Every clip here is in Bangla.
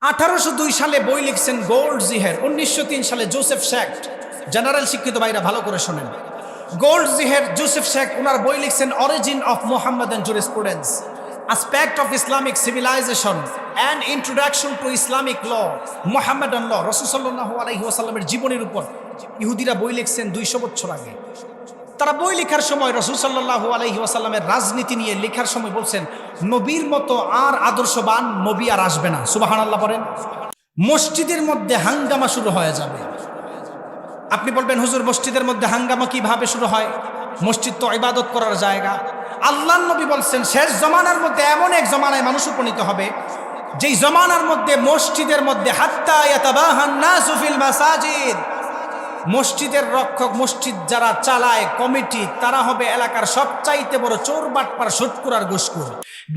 1802 সালে বই লিখছেন গোল্ডজিহের, 1903 সালে জোসেফ শ্যাক্ট। জেনারেল শিক্ষিত ভাইরা ভালো করে শোনেন। গোল্ডজিহের, জোসেফ শ্যাক্ট ওনার বই লিখছেন origin of Muhammadan jurisprudence, aspect of Islamic civilisation and introduction to Islamic law, Muhammadan law, রাসূল সাল্লাল্লাহু আলাইহি ওয়াসাল্লামের জীবনের উপর ইহুদিরা বই লিখছেন 200 বছর আগে। তারা বই লেখার সময় রাসূল সাল্লাল্লাহু আলাইহি ওয়াসাল্লামের রাজনীতি নিয়ে লেখার সময় বলছেন নবীর মতো আর আদর্শবান নবী আর আসবে না। সুবহানাল্লাহ বলেন। মসজিদের মধ্যে হাঙ্গামা শুরু হয়ে যাবে। আপনি বলবেন হুজুর মসজিদের মধ্যে হাঙ্গামা কিভাবে শুরু হয়? মসজিদ তো ইবাদত করার জায়গা। আল্লাহর নবী বলছেন শেষ জমানার মধ্যে এমন এক জমানায় মানুষ উপনীত হবে যেই জমানার মধ্যে মসজিদের মধ্যে হাত্তা ইয়াতাবাহান নাসু ফিল মাসাজিদ, মসজিদের রক্ষক, মসজিদ যারা চালায় কমিটি, তারা হবে এলাকার সবচাইতে বড় চোর বাটপার সুৎখোর আর ঘুষখোর।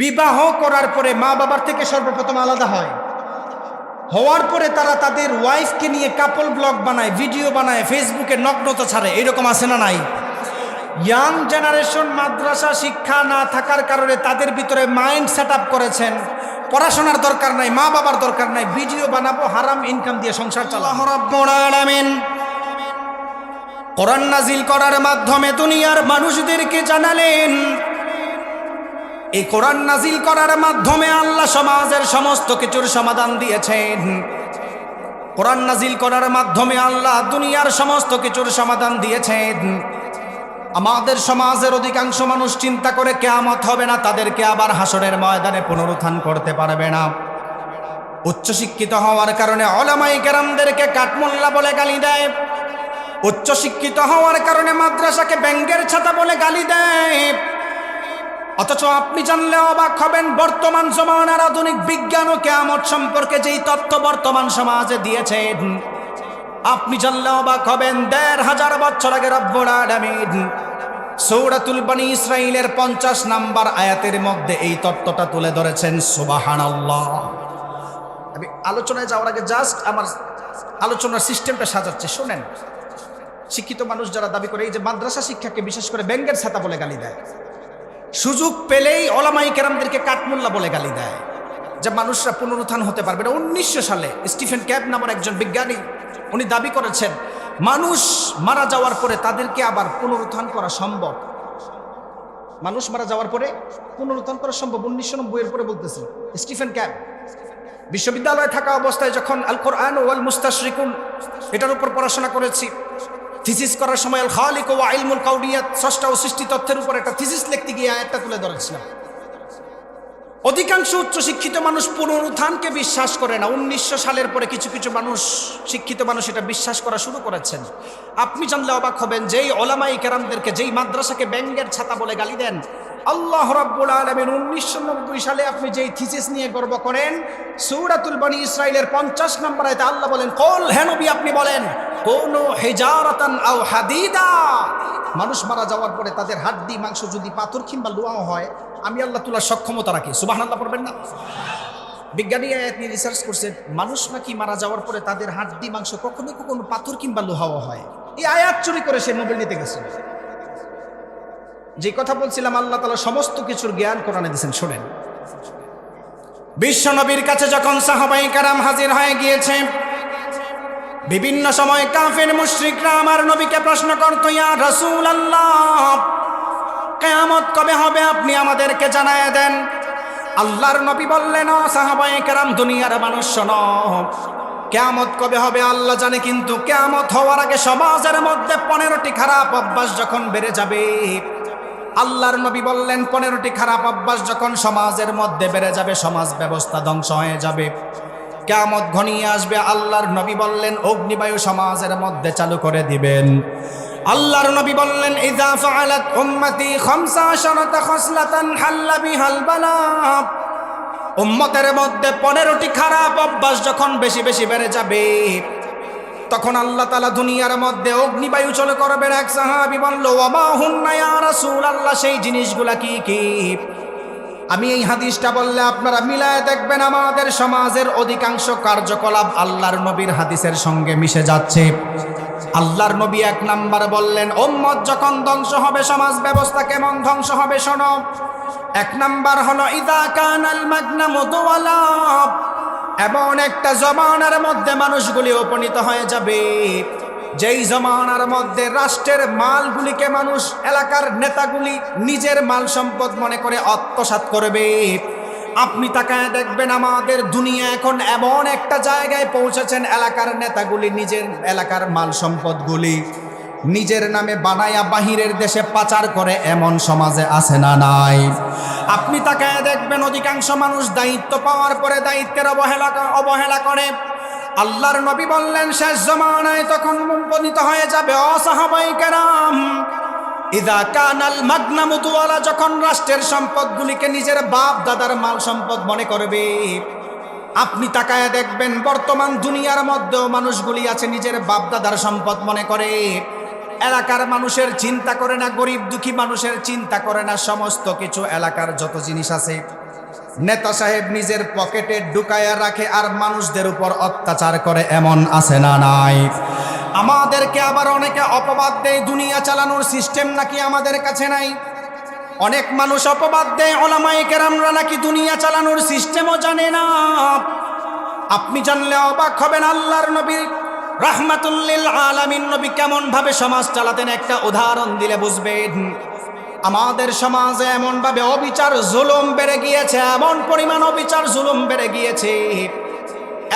বিবাহ করার পরে মা বাবার থেকে সর্বপ্রথম আলাদা হয়, হওয়ার পরে তারা তাদের ওয়াইফকে নিয়ে কাপল ব্লগ বানায়, ভিডিও বানায়, ফেসবুকে নগ্নতা ছাড়ে। এরকম আছে না নাই? ইয়াং জেনারেশন মাদ্রাসা শিক্ষা না থাকার কারণে তাদের ভিতরে মাইন্ড সেট আপ করেছেন পড়াশোনার দরকার নাই, মা বাবার দরকার নাই, ভিডিও বানাবো, হারাম ইনকাম দিয়ে সংসার চালাবো। আল্লাহ রাব্বুল আলামিন কোরআন নাজিল করার মাধ্যমে দুনিয়ার মানুষদেরকে জানালেন, এই কোরআন নাজিল করার মাধ্যমে আল্লাহ সমাজের সমস্ত কিছুর সমাধান দিয়েছেন। কোরআন নাজিল করার মাধ্যমে আল্লাহ দুনিয়ার সমস্ত কিছুর সমাধান দিয়েছেন। আমাদের সমাজের অধিকাংশ মানুষ চিন্তা করে কিয়ামত হবে না, তাদেরকে আবার হাসরের ময়দানে পুনরুত্থান করতে পারবে না। উচ্চশিক্ষিত হওয়ার কারণে উলামায়ে কেরামদেরকে কাঠমোল্লা বলে গালি দেয়, উচ্চশিক্ষিত হওয়ার কারণে মাদ্রাসাকে ব্যাঙের ছাতা বলে গালি দেয়। অথচ আপনি জানলে অবাক হবেন, বর্তমান জমানার আধুনিক বিজ্ঞান ও কিয়ামত সম্পর্কে যেই তথ্য বর্তমান সমাজে দিয়েছেন, আপনি জানলে অবাক হবেন। ১৫০০ বছর আগে রব্বুল আলামিন সূরাতুল বনী ইসরাঈলের 50 নাম্বার আয়াতের মধ্যে এই তত্ত্বটা তুলে ধরেছেন। সুবহানাল্লাহ। আমি আলোচনায় যাওয়ার আগে জাস্ট আমার আলোচনার সিস্টেমটা সাজাচ্ছি, শুনেন। শিক্ষিত মানুষ যারা দাবি করে এই যে মাদ্রাসা শিক্ষাকে বিশেষ করে ব্যাঙের ছাতা বলে গালি দেয়, সুযোগ পেলেই উলামায়ে কেরামদেরকে কাঠমোল্লা বলে গালি দেয়, যে মানুষরা পুনরুত্থান হতে পারবে না। 1900 সালে স্টিফেন ক্যাপ নামের একজন বিজ্ঞানী, উনি দাবি করেছেন মানুষ মারা যাওয়ার পরে তাদেরকে আবার পুনরুত্থান করা সম্ভব। মানুষ মারা যাওয়ার পরে পুনরুত্থান করা সম্ভব 1990 এর পরে বলতেছে স্টিফেন ক্যাপ। বিশ্ববিদ্যালয়ে থাকা অবস্থায় যখন আল কোরআন ওয়াল মুস্তাশরিকুন এটার উপর পড়াশোনা করেছি, থিসিস করার সময় আল খালিক ওয়া ইলমুল কাউনিয়াত, স্রষ্টা ও সৃষ্টি তত্ত্বের উপর একটা থিসিস লিখতে গিয়ে আয়াতটা তুলে ধরেছিলাম। অধিকাংশ উচ্চশিক্ষিত মানুষ পুনরুত্থানকে বিশ্বাস করে না। 1900 সালের পরে কিছু কিছু মানুষ, শিক্ষিত মানুষ এটা বিশ্বাস করা শুরু করেছেন। আপনি জানলে অবাক হবেন, যেই উলামায়ে কেরামদেরকে, যেই মাদ্রাসাকে ব্যাঙের ছাতা বলে গালি দেন, আল্লাহ রাব্বুল আলামিন 1990 সালে আপনি যেই থিসিস নিয়ে গর্ব করেন, সূরাতুল বনী ইসরাঈলের 50 নম্বর আয়াতে আল্লাহ বলেন, কুল হে নবী আপনি বলেন, কুনু হিজারাতান আও হাদিদা, মানুষ মারা যাওয়ার পরে তাদের হাড্ডি মাংস যদি পাথর কিংবা লোহাও হয়, আমি আল্লাহ তোলার সক্ষমতা রাখি। সুবহানাল্লাহ পড়বেন না? বিজ্ঞানী আয়াত নিয়ে রিসার্চ করছেন, মানুষ নাকি মারা যাওয়ার পরে তাদের হাড্ডি মাংস কখনো কখনো পাথর কিংবা লোহাও হয়। এই আয়াত চুরি করে সে নোবেল নিতে গেছে। যে কথা বলছিলাম, আল্লাহ তাআলা সমস্ত কিছুর জ্ঞান কোরআনে দিয়েছেন। শোনেন, বিশ্ব নবীর কাছে যখন সাহাবায়ে কেরাম হাজির হয়ে গিয়েছে, বিভিন্ন সময় কাফের মুশরিকরা আমার নবীকে প্রশ্ন করত, ইয়া রাসূলুল্লাহ কিয়ামত কবে হবে, আপনি আমাদেরকে জানায় দেন। আল্লাহর নবী বললেন, ও সাহাবায়ে কেরাম, দুনিয়ার মানুষ শোনো, কিয়ামত কবে হবে আল্লাহ জানে, কিন্তু কিয়ামত হওয়ার আগে সমাজের মধ্যে 15টি খারাপ অভ্যাস যখন বেড়ে যাবে, আল্লাহর নবী বললেন 15টি খারাপ অভ্যাস যখন সমাজের মধ্যে বেড়ে যাবে, সমাজ ব্যবস্থা ধ্বংস হয়ে যাবে, কিয়ামত ঘনিয়ে আসবে। আল্লাহর নবী বললেন অগ্নিবায়ু সমাজের মধ্যে চালু করে দিবেন। আল্লাহর নবী বললেন, ইযা ফাআলাত উম্মতি 15 খসলাতান হাল্লা বিহাল বালা, উম্মতের মধ্যে 15টি খারাপ অভ্যাস যখন বেশি বেশি বেড়ে যাবে, তখন আল্লাহ তাআলা দুনিয়ার মধ্যে অগ্নিবায়ু চালু করবেন। এক সাহাবী বলল, ওয়া মা হুন্না ইয়া রাসূলুল্লাহ, সেই জিনিসগুলা কি কি? আমি এই হাদিসটা বললে আপনারা মিলায় দেখবেন আমাদের সমাজের অধিকাংশ কার্যকলাপ আল্লাহর নবীর হাদিসের সঙ্গে মিশে যাচ্ছে। আল্লাহর নবী 1 নাম্বার বললেন, উম্মত যখন ধ্বংস হবে সমাজ ব্যবস্থা কেমন ধ্বংস হবে শোনো। 1 নাম্বার হলো ইযা কানাল মাগনামু দুওয়ালা, এমন একটা জমানার মধ্যে মানুষগুলি উপনীত হয়ে যাবে, যেই জমানার মধ্যে রাষ্ট্রের মালগুলিকে মানুষ, এলাকার নেতাগুলি নিজের মাল সম্পদ মনে করে আত্মসাৎ করবে। আপনি তাকায় দেখবেন আমাদের দুনিয়া এখন এমন একটা জায়গায় পৌঁছেছেন, এলাকার নেতাগুলি নিজের এলাকার মাল সম্পদগুলি নিজের নামে বানায়া বাহিরের দেশে পাচার করে, এমন সমাজে আছে না নাই? আপনি তাকায় দেখবেন অধিকাংশ মানুষ দায়িত্ব পাওয়ার পরে দায়িত্বের অবহেলা করে। আল্লাহর নবী বললেন শেষ জমানায় তখন উপনীত হয়ে যাবে, ও সাহাবায়ে কেরাম, ইদা কানাল মাগনামু তুওয়ালা, যখন রাষ্ট্রের সম্পদগুলিকে নিজের বাপ দাদার মাল সম্পদ মনে করবে। আপনি তাকায় দেখবেন বর্তমান দুনিয়ার মধ্যেও মানুষগুলি আছে নিজের বাপ দাদার সম্পদ মনে করে, এলাকার মানুষের চিন্তা করে না, গরিব দুঃখী মানুষের চিন্তা করে না। সমস্ত কিছু এলাকার যত জিনিস আছে নেতা সাহেব নিজের পকেটে ঢুকায়া রাখে আর মানুষদের উপর অত্যাচার করে, এমন আছে না নাই? আমাদেরকে আবার অনেকে অপবাদ দেয় দুনিয়া চালানোর সিস্টেম নাকি আমাদের কাছে নাই। অনেক মানুষ অপবাদ দেয় উলামায়ে কেরামরা নাকি দুনিয়া চালানোর সিস্টেমও জানে না। আপনি জানলে অবাক হবেন, আল্লাহর নবী রাহমাতুল লিল আলামিন নবী কেমন ভাবে সমাজ চালাতেন একটা উদাহরণ দিলে বুঝবেন। আমাদের সমাজে এমন ভাবে অবিচার জুলুম বেড়ে গিয়েছে, এমন পরিমাণ অবিচার জুলুম বেড়ে গিয়েছে,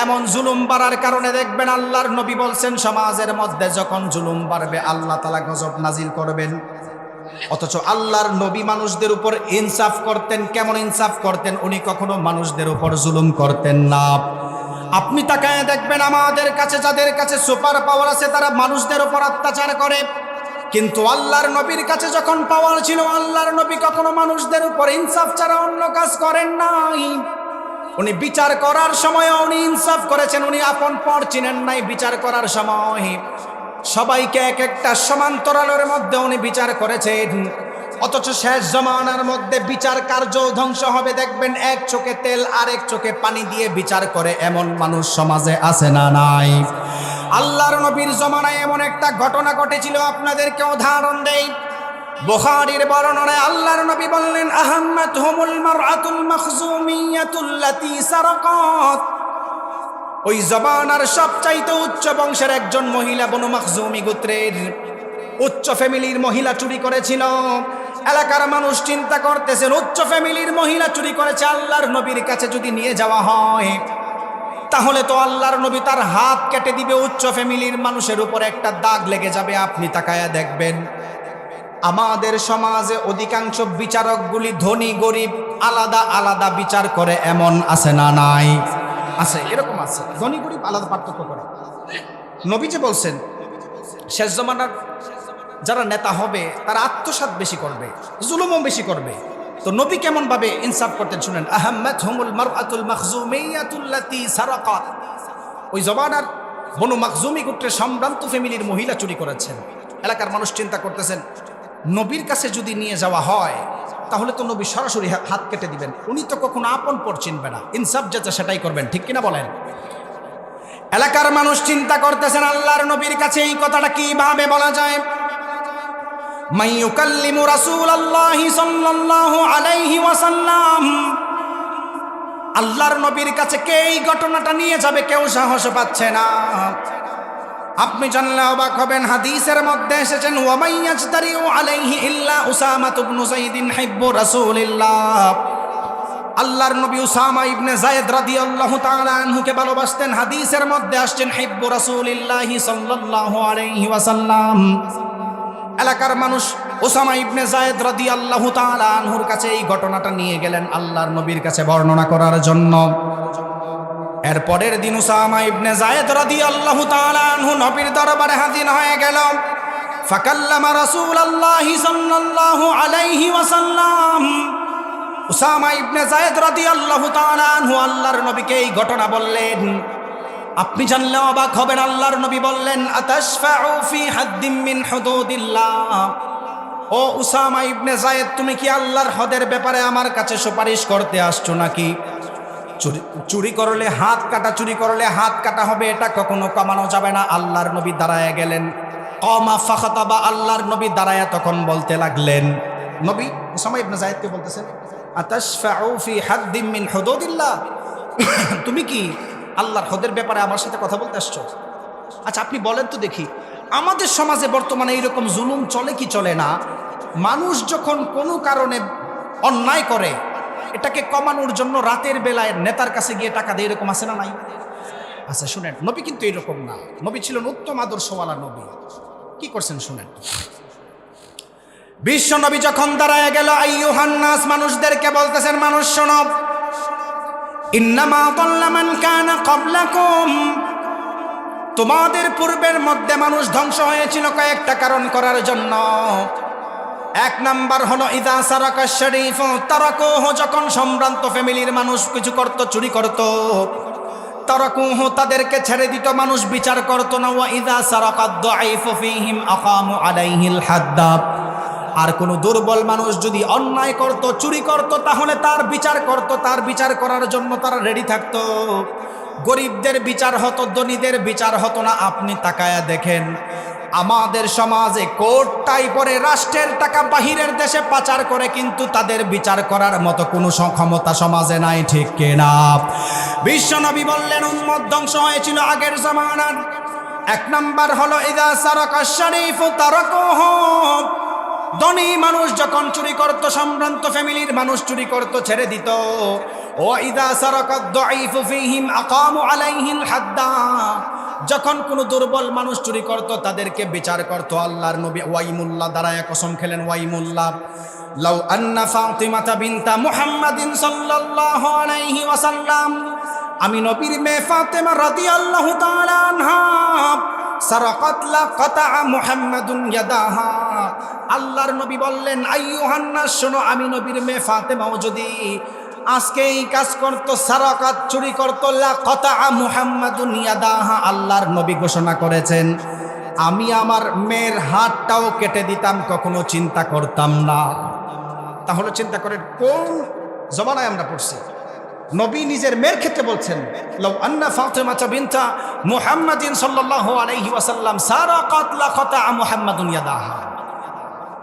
এমন জুলুম বাড়ার কারণে দেখবেন আল্লাহর নবী বলছেন সমাজের মধ্যে যখন জুলুম বাড়বে আল্লাহ তাআলা গজব নাজিল করবেন। অথচ আল্লাহর নবী মানুষদের উপর ইনসাফ করতেন। কেমন ইনসাফ করতেন? উনি কখনো মানুষদের উপর জুলুম করতেন না। আপনি তাকায় দেখবেন আমাদের কাছে যাদের কাছে সুপার পাওয়ার আছে তারা মানুষদের উপর অত্যাচার করে, কিন্তু আল্লাহর নবীর কাছে যখন পাওয়ার ছিল আল্লাহর নবী কখনো মানুষদের উপর ইনসাফ ছাড়া অন্য কাজ করেন নাই। উনি বিচার করার সময় উনি ইনসাফ করেছেন, উনি আপন পর চিনেন নাই। বিচার করার সময় সবাইকে এক একটা সমান্তরালের মধ্যে উনি বিচার করেছেন। অথচ শেষ জমানার মধ্যে বিচার কার্য ধ্বংস হবে, দেখবেন এক চোখে তেল আরেক চোখে পানি দিয়ে বিচার করে, এমন মানুষ সমাজে আছে না নাই? আল্লাহর নবীর জমানায় এমন একটা ঘটনা ঘটেছিল, আপনাদেরকে উদাহরণ দেই। বুখারীর বর্ণনায় আল্লাহর নবী বললেন, আহাম্মাতহুমুল মারআতুল মাখজুমিয়াতুল্লাতী সারাকাত। ওই জমানার সবচাইতে উচ্চ বংশের একজন মহিলা, বনু মাখজুমি গোত্রের উচ্চ ফ্যামিলির মহিলা চুরি করেছিল। এলাকার মানুষ চিন্তা করতেছেন উচ্চ ফ্যামিলির মহিলা চুরি করেছে, আল্লাহর নবীর কাছে যদি নিয়ে যাওয়া হয় তাহলে তো আল্লাহর নবী তার হাত কেটে দিবে, উচ্চ ফ্যামিলির মানুষের উপর একটা দাগ লেগে যাবে। আপনি তাকায়া দেখবেন আমাদের সমাজে অধিকাংশ বিচারকগুলি ধনী গরিব আলাদা আলাদা বিচার করে, এমন আছে না নাই? আছে, এরকম আছে, ধনী গরিব আলাদা পার্থক্য করে। নবী যে বলছেন শেষ জমানার যারা নেতা হবে তারা আত্মসাৎ বেশি করবে, জুলুমও বেশি করবে। তো নবী কেমন ভাবে ইনসাফ করতেন শুনেন। আহাম্মাতহুমুল মারআতুল মাখজুমিয়াতুল্লাতী সারাকাত। ওই জমানার বনু মাখজুমি গোত্রের সম্ভ্রান্ত ফ্যামিলির মহিলা চুরি করেছেন। এলাকার মানুষ চিন্তা করতেছেন নবীর কাছে যদি নিয়ে যাওয়া হয় তাহলে তো নবী সরাসরি হাত কেটে দিবেন, উনি তো কখনো আপন পর চিনবে না, ইনসাফ যেটা সেটাই করবেন, ঠিক কিনা বলেন? এলাকার মানুষ চিন্তা করতেছেন আল্লাহর নবীর কাছে এই কথাটা কিভাবে বলা যায়। মাইয়ুকাল্লিমু রাসূলুল্লাহি সাল্লাল্লাহু আলাইহি ওয়াসাল্লাম, আল্লাহর নবীর কাছে কে এই ঘটনাটা নিয়ে যাবে, কেউ সাহস পাচ্ছে না। আপনি জানলে অবাক হবেন, হাদিসের মধ্যে এসেছেন ওয়া মাইয়াজতারিউ আলাইহি ইল্লা উসামা ইবনে যায়েদ হিব্বু রাসূলিল্লাহ। আল্লাহর নবী উসামা ইবনে যায়েদ রাদিয়াল্লাহু তাআলা আনহুকে ভালোবাসতেন। হাদিসের মধ্যে আসছেন হিব্বু রাসূলিল্লাহি সাল্লাল্লাহু আলাইহি ওয়াসাল্লাম। এলাকার মানুষ উসামা ইবনে যায়েদ রাদিয়াল্লাহু তাআলা আনহুর কাছে এই ঘটনাটা নিয়ে গেলেন আল্লাহর নবীর কাছে বর্ণনা করার জন্য। এর পরের দিন উসামা ইবনে যায়েদ রাদিয়াল্লাহু তাআলা আনহু নবীর দরবারে হাজির হয়ে গেল। ফাকাল্লামা রাসূলুল্লাহি সাল্লাল্লাহু আলাইহি ওয়াসাল্লাম। উসামা ইবনে যায়েদ রাদিয়াল্লাহু তাআলা আনহু আল্লাহর নবীকে এই ঘটনা বললেন। আপনি জানলে অবাক হবেন, আল্লাহর নবী বললেন, আতাশফাউ ফি হাদ্দিম মিন হুদুদিল্লাহ। ও উসামা ইবনে যায়েদ, তুমি কি আল্লাহর হদের ব্যাপারে আমার কাছে সুপারিশ করতে আসছো নাকি? চুরি করলে হাত কাটা, চুরি করলে হাত কাটা হবে, এটা কখনো কমানো যাবে না। আল্লাহর নবী দাঁড়ায় গেলেন। কমা ফাখাতাবা, আল্লাহর নবী দাঁড়ায়া তখন বলতে লাগলেন, নবী উসামা ইবনে যায়েদকে বলতেছেন, আতাশফাউ ফি হাদ্দিম মিন হুদুদিল্লাহ, তুমি কি আল্লাহর হদের ব্যাপারে আমার সাথে কথা বলতে আসছো? আচ্ছা আপনি বলেন তো দেখি, আমাদের সমাজে বর্তমানে এইরকম জুলুম চলে কি চলে না? মানুষ যখন কোনো কারণে অন্যায় করে, এটাকে কমানোর জন্য রাতের বেলায় নেতার কাছে গিয়ে টাকা দেয়, এরকম আছে না নাই? আচ্ছা শুনেন, নবী কিন্তু এরকম না। নবী ছিলেন উত্তম আদর্শওয়ালা নবী। কি করছেন শুনেন। বিশ্ব নবী যখন দাঁড়ায় গেল, আইয়ুহান নাস, মানুষদেরকে বলতেছেন, মানুষ শোনো, ইন্নামা দাল্লা মান কানা ক্বাবলাকুম, তোমাদের পূর্বের মধ্যে মানুষ ধ্বংস হয়েছিল কয়েকটা কারণ করার জন্য। এক নাম্বার হলো ইদা সারাকা শরীফ তারাকুহু, যখন সম্ভ্রান্ত ফ্যামিলির মানুষ কিছু করত, চুরি করত, তারাকুহু, তাদেরকে ছেড়ে দিত, মানুষ বিচার করত না। ওয়া ইদা সারাকাদ দাঈফু ফীহিম আকামু আলাইহিল হাদ্দা, আর কোন দুর্বল মানুষ যদি অন্যায় করত, চুরি করত, তাহলে তার বিচার করত, তার বিচার করার জন্য তারা রেডি থাকতো। গরিবদের বিচার হতো, ধনীদের বিচার হতো না। আপনি তাকায়া দেখেন আমাদের সমাজে কোট টাই পরে রাষ্ট্রের টাকা বাহিরের দেশে পাচার করে, কিন্তু তাদের বিচার করার মতো কোনো ক্ষমতা সমাজে নাই, ঠিক কিনা? বিশ্বনবী বললেন উম্মত ধ্বংস হয়েছিল আগের জামানার। এক নাম্বার হলো ইদা সারাকা শরীফ তারাকুহু, ধনী মানুষ যখন চুরি করত, সম্ভ্রান্ত ফ্যামিলির মানুষ চুরি করত, ছেড়ে দিত। ও ইদা সারাকাদ দাঈফু ফীহিম আকামু আলাইহিল হাদ্দা, যখন কোন দুর্বল মানুষ চুরি করত, তাদেরকে বিচার করত। আল্লাহর নবী ওয়াইমুল্লাহ দাঁড়ায় কসম খেলেন, ওয়াইমুল্লাহ, লাউ আন্না ফাতিমাতা বিনতা মুহাম্মাদিন সাল্লাল্লাহু আলাইহি ওয়াসাল্লাম, আমি নবীর মেয়ে ফাতেমা রাদিয়াল্লাহু তাআলা আনহা, সারাকাত লা কাতা মুহাম্মাদুন ইয়াদাহা, আল্লাহর নবী বললেন, আইয়ুহান নাস, শোনো, আমি নবীর মেয়ে ফাতেমাও যদি আজকে এই কাজ করত, সারাকাত, চুরি করত, লা কাতা মুহাম্মাদুন ইয়াদাহা, আল্লাহর নবী ঘোষণা করেছেন আমি আমার মেয়ের হাতটাও কেটে দিতাম, কখনো চিন্তা করতাম না। তাহলে চিন্তা করেন কোন জমানায় আমরা পড়ছি। নবী নিজের মেয়ের ক্ষেত্রে বলছেন, লাউ আন্না ফাতিমাতা বিনতা মুহাম্মাদিন সাল্লাল্লাহু আলাইহি ওয়াসাল্লাম সারাকাত লা কাতা মুহাম্মাদুন ইয়াদাহা,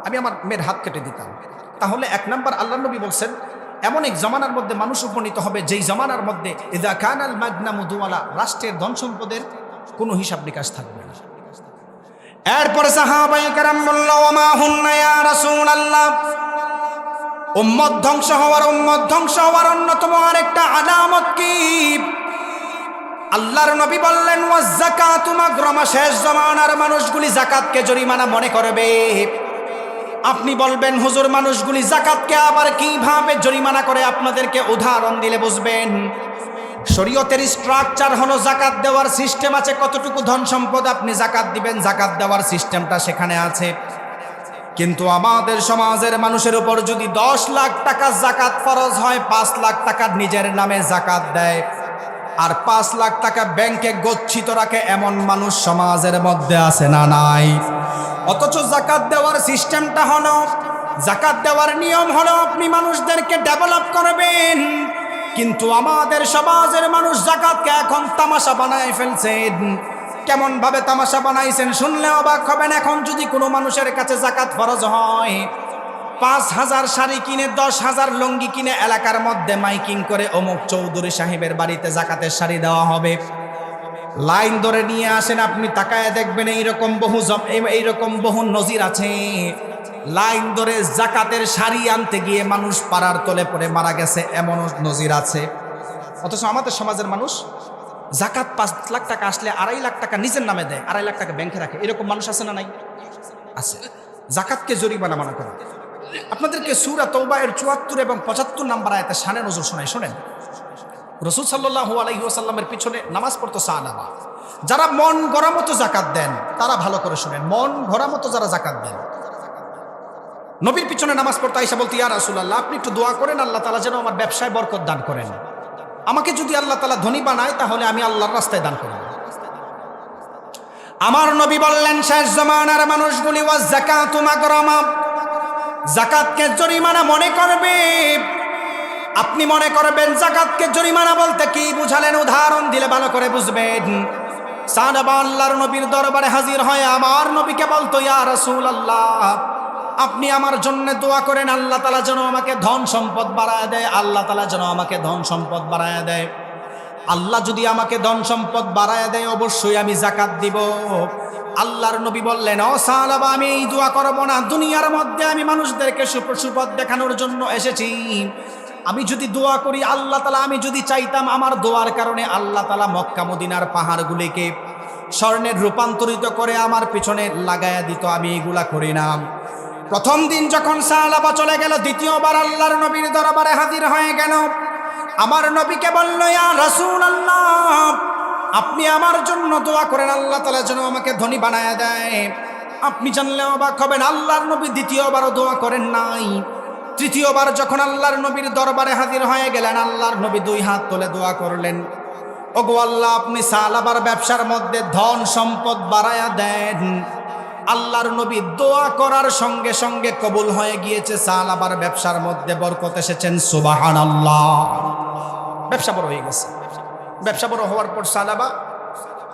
আমি আমার মেয়ের হাত কেটে দিতাম। তাহলে এক নাম্বার আল্লাহর নবী বলছেন এমন এক জমানার মধ্যে মানুষ উপনীত হবে, যেই জমানার মধ্যে ইযা কানাল মাগনামু দুওয়ালা, রাষ্ট্রের ধন সম্পদের কোনো হিসাব নিকাশ থাকবে না। এরপরে সাহাবায়ে কেরাম বলল, ওয়া মা হুন্না ইয়া রাসূলুল্লাহ, উম্মত ধ্বংস হওয়ার অন্যতম আরেকটা আলামত কি? আল্লাহর নবী বললেন, ওয়াজ যাকাতু মাগরামা, শেষ জমানার মানুষগুলি যাকাতকে জরিমানা মনে করবে। আপনি বলবেন, হুজুর মানুষগুলি যাকাতকে আবার কিভাবে জরিমানা করে? আপনাদেরকে উদাহরণ দিলে বুঝবেন। শরীয়তের স্ট্রাকচার হলো যাকাত দেওয়ার সিস্টেম আছে, কতটুকু ধন সম্পদ আপনি যাকাত দিবেন, যাকাত দেওয়ার সিস্টেমটা সেখানে আছে। কিন্তু আমাদের সমাজের মানুষের উপর যদি 10 লাখ টাকা যাকাত ফরজ হয়, 5 লাখ টাকা নিজের নামে যাকাত দেয়, আর 5 লাখ টাকা ব্যাংকে গচ্ছিত রাখে, এমন মানুষ সমাজের মধ্যে আছে না নাই? অথচ যাকাত দেওয়ার সিস্টেমটা হলো, যাকাত দেওয়ার নিয়ম হলো আপনি মানুষদেরকে ডেভেলপ করবেন। কিন্তু আমাদের সমাজের মানুষ যাকাতকে এখন তামাশা বানায় ফেলছেন। কেমন ভাবে তামাশা বানাইছেন শুনলে অবাক হবেন। এখন যদি কোনো মানুষের কাছে যাকাত ফরজ হয়, 5,000 শাড়ি কিনে, 10,000 লুঙ্গি কিনে এলাকার মধ্যে মাইকিং করে অমুক চৌধুরী সাহেবের বাড়িতে যাকাতের শাড়ি দেওয়া হবে, লাইন ধরে নিয়ে আসেন। আপনি তাকায় দেখবেন এইরকম বহু নজির আছে। লাইন ধরে যাকাতের শাড়ি আনতে গিয়ে মানুষ পাড়ার তলে পড়ে মারা গেছে, এমন নজির আছে। অথচ আমাদের সমাজের মানুষ যাকাত 5 লাখ টাকা আসলে 2.5 লাখ টাকা নিজের নামে দেয়, 2.5 লাখ টাকা ব্যাংকে রাখে। এরকম মানুষ আছে না নাই? আছে। যাকাতকে জরিমানা মানা করে। আপনাদেরকে সূরা তাওবা এর 74 এবং 75 নম্বর আয়াতে শানে নজর শোনায়, শোনেন। রাসূল সাল্লাল্লাহু আলাইহি ওয়াসাল্লামের পিছনে নামাজ পড়তো সাহাবা, যারা মন গড়া মতো যাকাত দেন, তারা ভালো করে শোনেন, মন গড়া মতো যারা যাকাত দেন, নবীর পিছনে নামাজ পড়তো, আয়েশা বলতো, ইয়া রাসূলুল্লাহ, আপনি একটু দোয়া করেন আল্লাহ তাআলা যেন আমার ব্যবসায় বরকত দান করেন। আমাকে যদি আল্লাহ তাআলা ধনী বানায়, তাহলে আমি আল্লাহর রাস্তায় দান করব। আমার নবী বললেন, শেষ জামানার মানুষগুলি ওয়াজ যাকাতু মাগরামা, যাকাতকে জরিমানা মনে করবে। আপনি মনে করবেন যাকাতকে জরিমানা বলতে কি বুঝালেন? উদাহরণ দিলে ভালো করে বুঝবেন। সাহাবা আল্লাহর নবীর দরবারে হাজির হয়, আমার নবীকে বলতো, ইয়া রাসূলুল্লাহ, আপনি আমার জন্য দোয়া করেন, আল্লাহ তাআলা যেন আমাকে ধন সম্পদ বাড়ায় দেয়, আল্লাহ তাআলা যেন আমাকে ধন সম্পদ বাড়ায় দেয়। আল্লাহ যদি আমাকে ধন সম্পদ বাড়ায় দেয় অবশ্যই আমি যাকাত দিব। আল্লাহর নবী বললেন, ও সাহাবা, আমি এই দোয়া করব না। দুনিয়ার মধ্যে আমি মানুষদেরকে সুপথ দেখানোর জন্য এসেছি। আমি যদি দোয়া করি আল্লাহ তাআলা, আমি যদি চাইতাম আমার দোয়ার কারণে আল্লাহ তাআলা মক্কা মদিনার পাহাড়গুলিকে স্বর্ণের রূপান্তরিত করে আমার পিছনে লাগায়া দিত, আমি এগুলা করি না। প্রথম দিন যখন সাহাবা চলে গেল, দ্বিতীয়বার আল্লাহর নবীর দরবারে হাজির হয়ে গেল। আমার নবীকে বলল, ইয়া রাসূলুল্লাহ, আপনি আমার জন্য দোয়া করেন, আল্লাহ তাআলা যেন আমাকে ধনী বানায়া দেয়। আপনি জানলে অবাক হবেন, আল্লাহর নবী দ্বিতীয়বারও দোয়া করেন নাই। তৃতীয়বার যখন আল্লাহর নবীর দরবারে হাজির হয়ে গেলেন, আল্লাহর নবী দুই হাত তুলে দোয়া করলেন, ওগো আল্লাহ, আপনি সালাবার ব্যবসার মধ্যে ধন সম্পদ বাড়ায়া দেন। আল্লাহর নবী দোয়া করার সঙ্গে সঙ্গে কবুল হয়ে গিয়েছে, সালাবার ব্যবসার মধ্যে বরকত এসেছেন। সুবহানাল্লাহ। ব্যবসা বড় হয়ে গেছে। ব্যবসা বড় হওয়ার পর সালাবা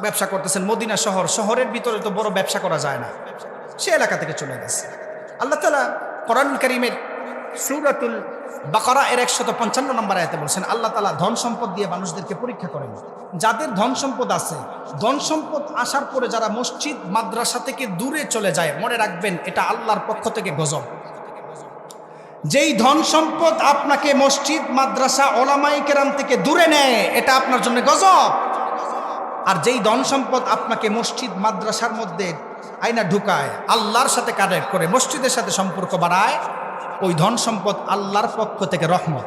ব্যবসা করতেছেন মদিনা শহরের ভিতরে তো বড় ব্যবসা করা যায় না, সে এলাকা থেকে চলে গেছে। আল্লাহ তাআলা কোরআন কারীমের সূরাতুল বাকারা এর 155 নম্বর আয়াতে বলছেন, আল্লাহ তাআলা ধন সম্পদ দিয়ে মানুষদেরকে পরীক্ষা করেন। যাদের ধন সম্পদ আছে, ধন সম্পদ আসার পরে যারা মসজিদ মাদ্রাসা থেকে দূরে চলে যায়, মনে রাখবেন এটা আল্লাহর পক্ষ থেকে গজব। যেই ধন সম্পদ আপনাকে মসজিদ মাদ্রাসা ওলামায়ে কেরাম থেকে দূরে নেয়, এটা আপনার জন্য গজব। আর যেই ধন সম্পদ আপনাকে মসজিদ মাদ্রাসার মধ্যে আইনা ঢুকায়, আল্লাহর সাথে কানেক্ট করে মসজিদের সাথে সম্পর্ক বাড়ায়, ওই ধন সম্পদ আল্লাহর পক্ষ থেকে রহমত।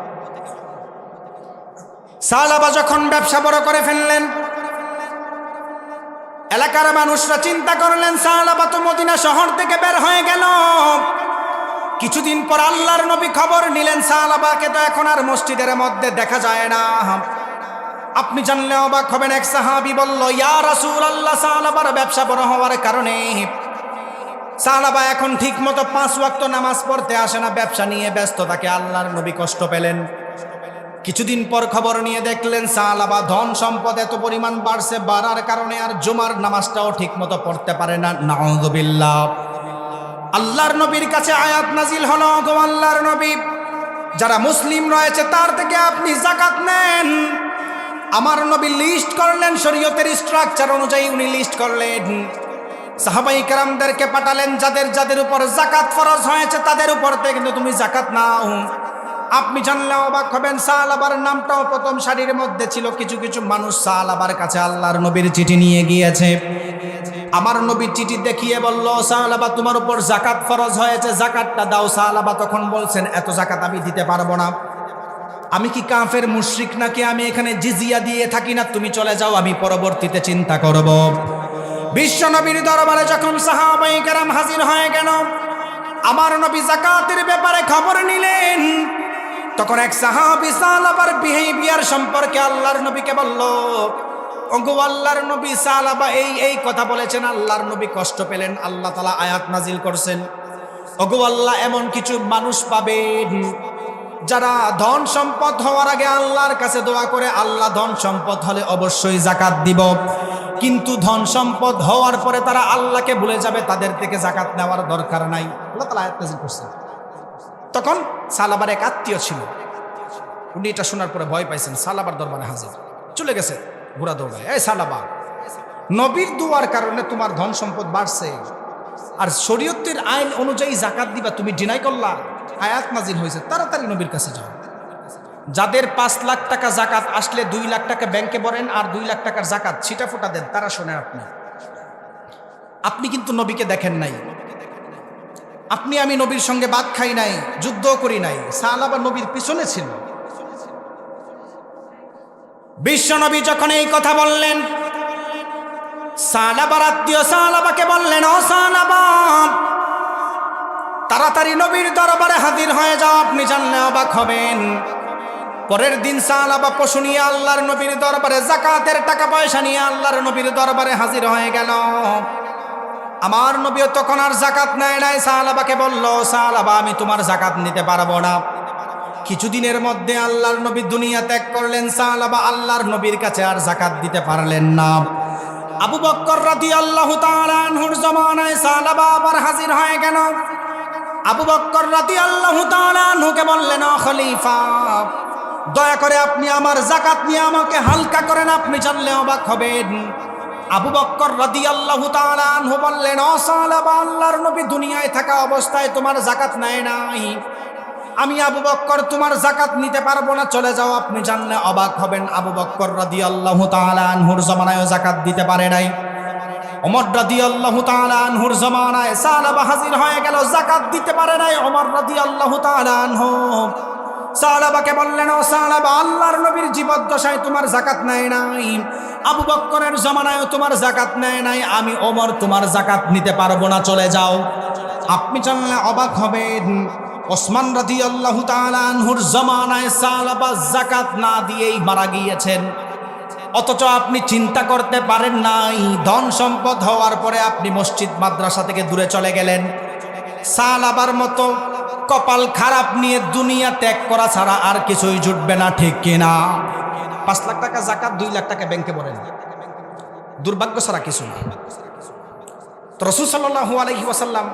সাহাবা যখন ব্যবসা বড় করে ফেললেন, এলাকার মানুষরা চিন্তা করলেন, সাহাবা তো মদিনা শহর থেকে বের হয়ে গেল। কিছুদিন পর আল্লাহর নবী খবর নিলেন, সাহাবাকে তো এখন আর মসজিদের মধ্যে দেখা যায় না। আপনি জানলে অবাক হবেন, এক সাহাবী বলল, ইয়া রাসূলুল্লাহ, সাহাবার ব্যবসা বড় হওয়ার কারণে সাহাবা এখন ঠিক মতো 5 ওয়াক্ত নামাজ পড়তে আসে না, ব্যবসা নিয়ে ব্যস্ত থাকে। আল্লাহর নবী কষ্ট পেলেন। কিছুদিন পর খবর নিয়ে দেখলেন সাহাবা ধন সম্পদ এত পরিমাণ বাড়ছে, বাড়ার কারণে আর জুমার নামাজটাও ঠিক মতো পড়তে পারে না। নাউযুবিল্লাহ। আল্লাহর নবীর কাছে আয়াত নাজিল হলো, গো আল্লাহর নবী, যারা মুসলিম রয়েছে তার থেকে আপনি যাকাত নেন। আমার নবী লিস্ট করলেন, শরীয়তের স্ট্রাকচার অনুযায়ী উনি লিস্ট করলেন। সাহাবায়ে কেরামদেরকে পাঠালেন, যাদের যাদের উপর যাকাত ফরজ হয়েছে তাদের উপর থেকে কিন্তু তুমি যাকাত নাও। আপনি জানলে অবাক হবেন, সাহাবার নামটাও প্রথম সারির মধ্যে ছিল। কিছু কিছু মানুষ সাহাবার কাছে আল্লাহর নবীর চিঠি নিয়ে গিয়েছে। আমার নবীর চিঠি দেখিয়ে বলল, সাহাবা তোমার উপর যাকাত ফরজ হয়েছে, যাকাতটা দাও। সাহাবা তখন বলছেন, এত যাকাত আমি দিতে পারবো না। আমি কি কাফের মুশরিক নাকি? আমি এখানে জিজিয়া দিয়ে থাকি না, তুমি চলে যাও, আমি পরবর্তীতে চিন্তা করব। বিশ্ব নবীর দরবারে যখন সাহাবায়ে কেরাম হাজির হয়ে গেল, আমার নবী যাকাতের ব্যাপারে খবর নিলেন। তখন এক সাহাবী সাহাবার বিহেভিয়ার সম্পর্কে আল্লাহর নবীকে বলল, ওগো আল্লাহর নবী, সাহাবা এই কথা বলেছেন। আল্লাহর নবী কষ্ট পেলেন। আল্লাহ তাআলা আয়াত নাজিল করছেন, ওগো আল্লাহ, এমন কিছু মানুষ পাবেন যারা ধন সম্পদ হওয়ার আগে আল্লাহর কাছে দোয়া করে, আল্লাহ ধন সম্পদ হলে অবশ্যই যাকাত দিব, কিন্তু ধন সম্পদ হওয়ার পরে তারা আল্লাহকে ভুলে যাবে, তাদের থেকে যাকাত নেওয়ার দরকার নাই। আল্লাহ তাআলা আয়াত নাযিল করছেন। তখন সালাবার এক আত্মীয় ছিল, উনি এটা শোনার পরে ভয় পাইছেন, সালাবার দরবারে হাজির, চলে গেছে ঘোড়া দৌড়ায়। এই সালাবা, নবীর দুয়ার কারণে তোমার ধন সম্পদ বাড়ছে, আর শরীয়তের আইন অনুযায়ী যাকাত দিবা, তুমি ডিনাই করলা। আয়াত নাজিল হয়েছে, তাড়াতাড়ি নবীর কাছে যাও। যাদের 5 লাখ টাকা যাকাত আসলে 2 লাখ টাকা ব্যাংকে ভরেন, আর 2 লাখ টাকার যাকাত ছিটা ফোটা দেন, তারা শোনেন। আপনি কিন্তু নবীকে দেখেন নাই, আমি নবীর সঙ্গে ভাত খাই নাই, যুদ্ধ করি নাই। সাহাবা নবীর পিছনে ছিল। বিশ্ব নবী যখন এই কথা বললেন, সাহাবার আত্মীয় সাহাবাকে বললেন, ও সাহাবা, তাড়াতাড়ি নবীর দরবারে হাজির হয়ে যাও। আপনি জানলে অবাক হবেন, পরের দিন সাহাবা পশু নিয়ে আল্লাহর নবীর দরবারে, যাকাতের টাকা পয়সা নিয়ে আল্লাহর নবীর দরবারে হাজির হয়ে গেল। আমার নবীও তখন আর যাকাত নেয় নাই। সাহাবাকে বলল, সাহাবা, আমি তোমার যাকাত নিতে পারবো না। কিছুদিনের মধ্যে আল্লাহর নবী দুনিয়া ত্যাগ করলেন। সাহাবা আল্লাহর নবীর কাছে আর যাকাত দিতে পারলেন না। আবু বকর রাদিয়াল্লাহু তাআলা আনহুর জামানায় সাহাবা আবার হাজির হয়ে গেল। আবু বকর রাদিয়াল্লাহু তাআলা আনহুকে বললেন, ও খলিফা, দয়া করে আপনি আমার যাকাত নিয়ে আমাকে হালকা করেন, আপনি জানলে অবাক হবেন। আবু বকর রাদিয়াল্লাহু তাআলা আনহু বললেন, ও সাহাবা, আল্লাহর নবী দুনিয়ায় থাকা অবস্থায় তোমার যাকাত নেয় নাই, আমি আবু বকর তোমার যাকাত নিতে পারবো না, চলে যাও। আপনি জানলে অবাক হবেন, আবু বকর রাদিয়াল্লাহু তাআলা আনহুর জামানায় যাকাত দিতে পারে নাই। ওমর রাদিয়াল্লাহু তাআলা আনহুর জামানায় সাহাবা হাজির হয়ে গেল, যাকাত দিতে পারে নাই। ওমর রাদিয়াল্লাহু তাআলা আনহু সাহাবাকে বললেন, ও সাহাবা, আল্লাহর নবীর জীবদ্দশায় তোমার যাকাত নেয় নাই, আবু বকরের জামানায় তোমার যাকাত নেয় নাই, আমি ওমর তোমার যাকাত নিতে পারবো না, চলে যাও। আপনি জানলে অবাক হবেন, ওসমান রাদিয়াল্লাহু তাআলা আনহুর জামানায় সাহাবা যাকাত না দিয়েই মারা গিয়েছেন। অথচ আপনি চিন্তা করতে পারেন নাই, ধন সম্পদ হওয়ার পরে আপনি মসজিদ মাদ্রাসা থেকে দূরে চলে গেলেন। সাহাবার মতো কপাল খারাপ নিয়ে দুনিয়া ত্যাগ করা ছাড়া আর কিছুই জুটবে না, ঠিক কিনা? 5 লাখ টাকা যাকাত, 2 লাখ টাকা ব্যাংকে ভরেন, দুর্ভাগ্য ছাড়া কিছু না। তো রাসূল সাল্লাল্লাহু আলাইহি ওয়াসাল্লাম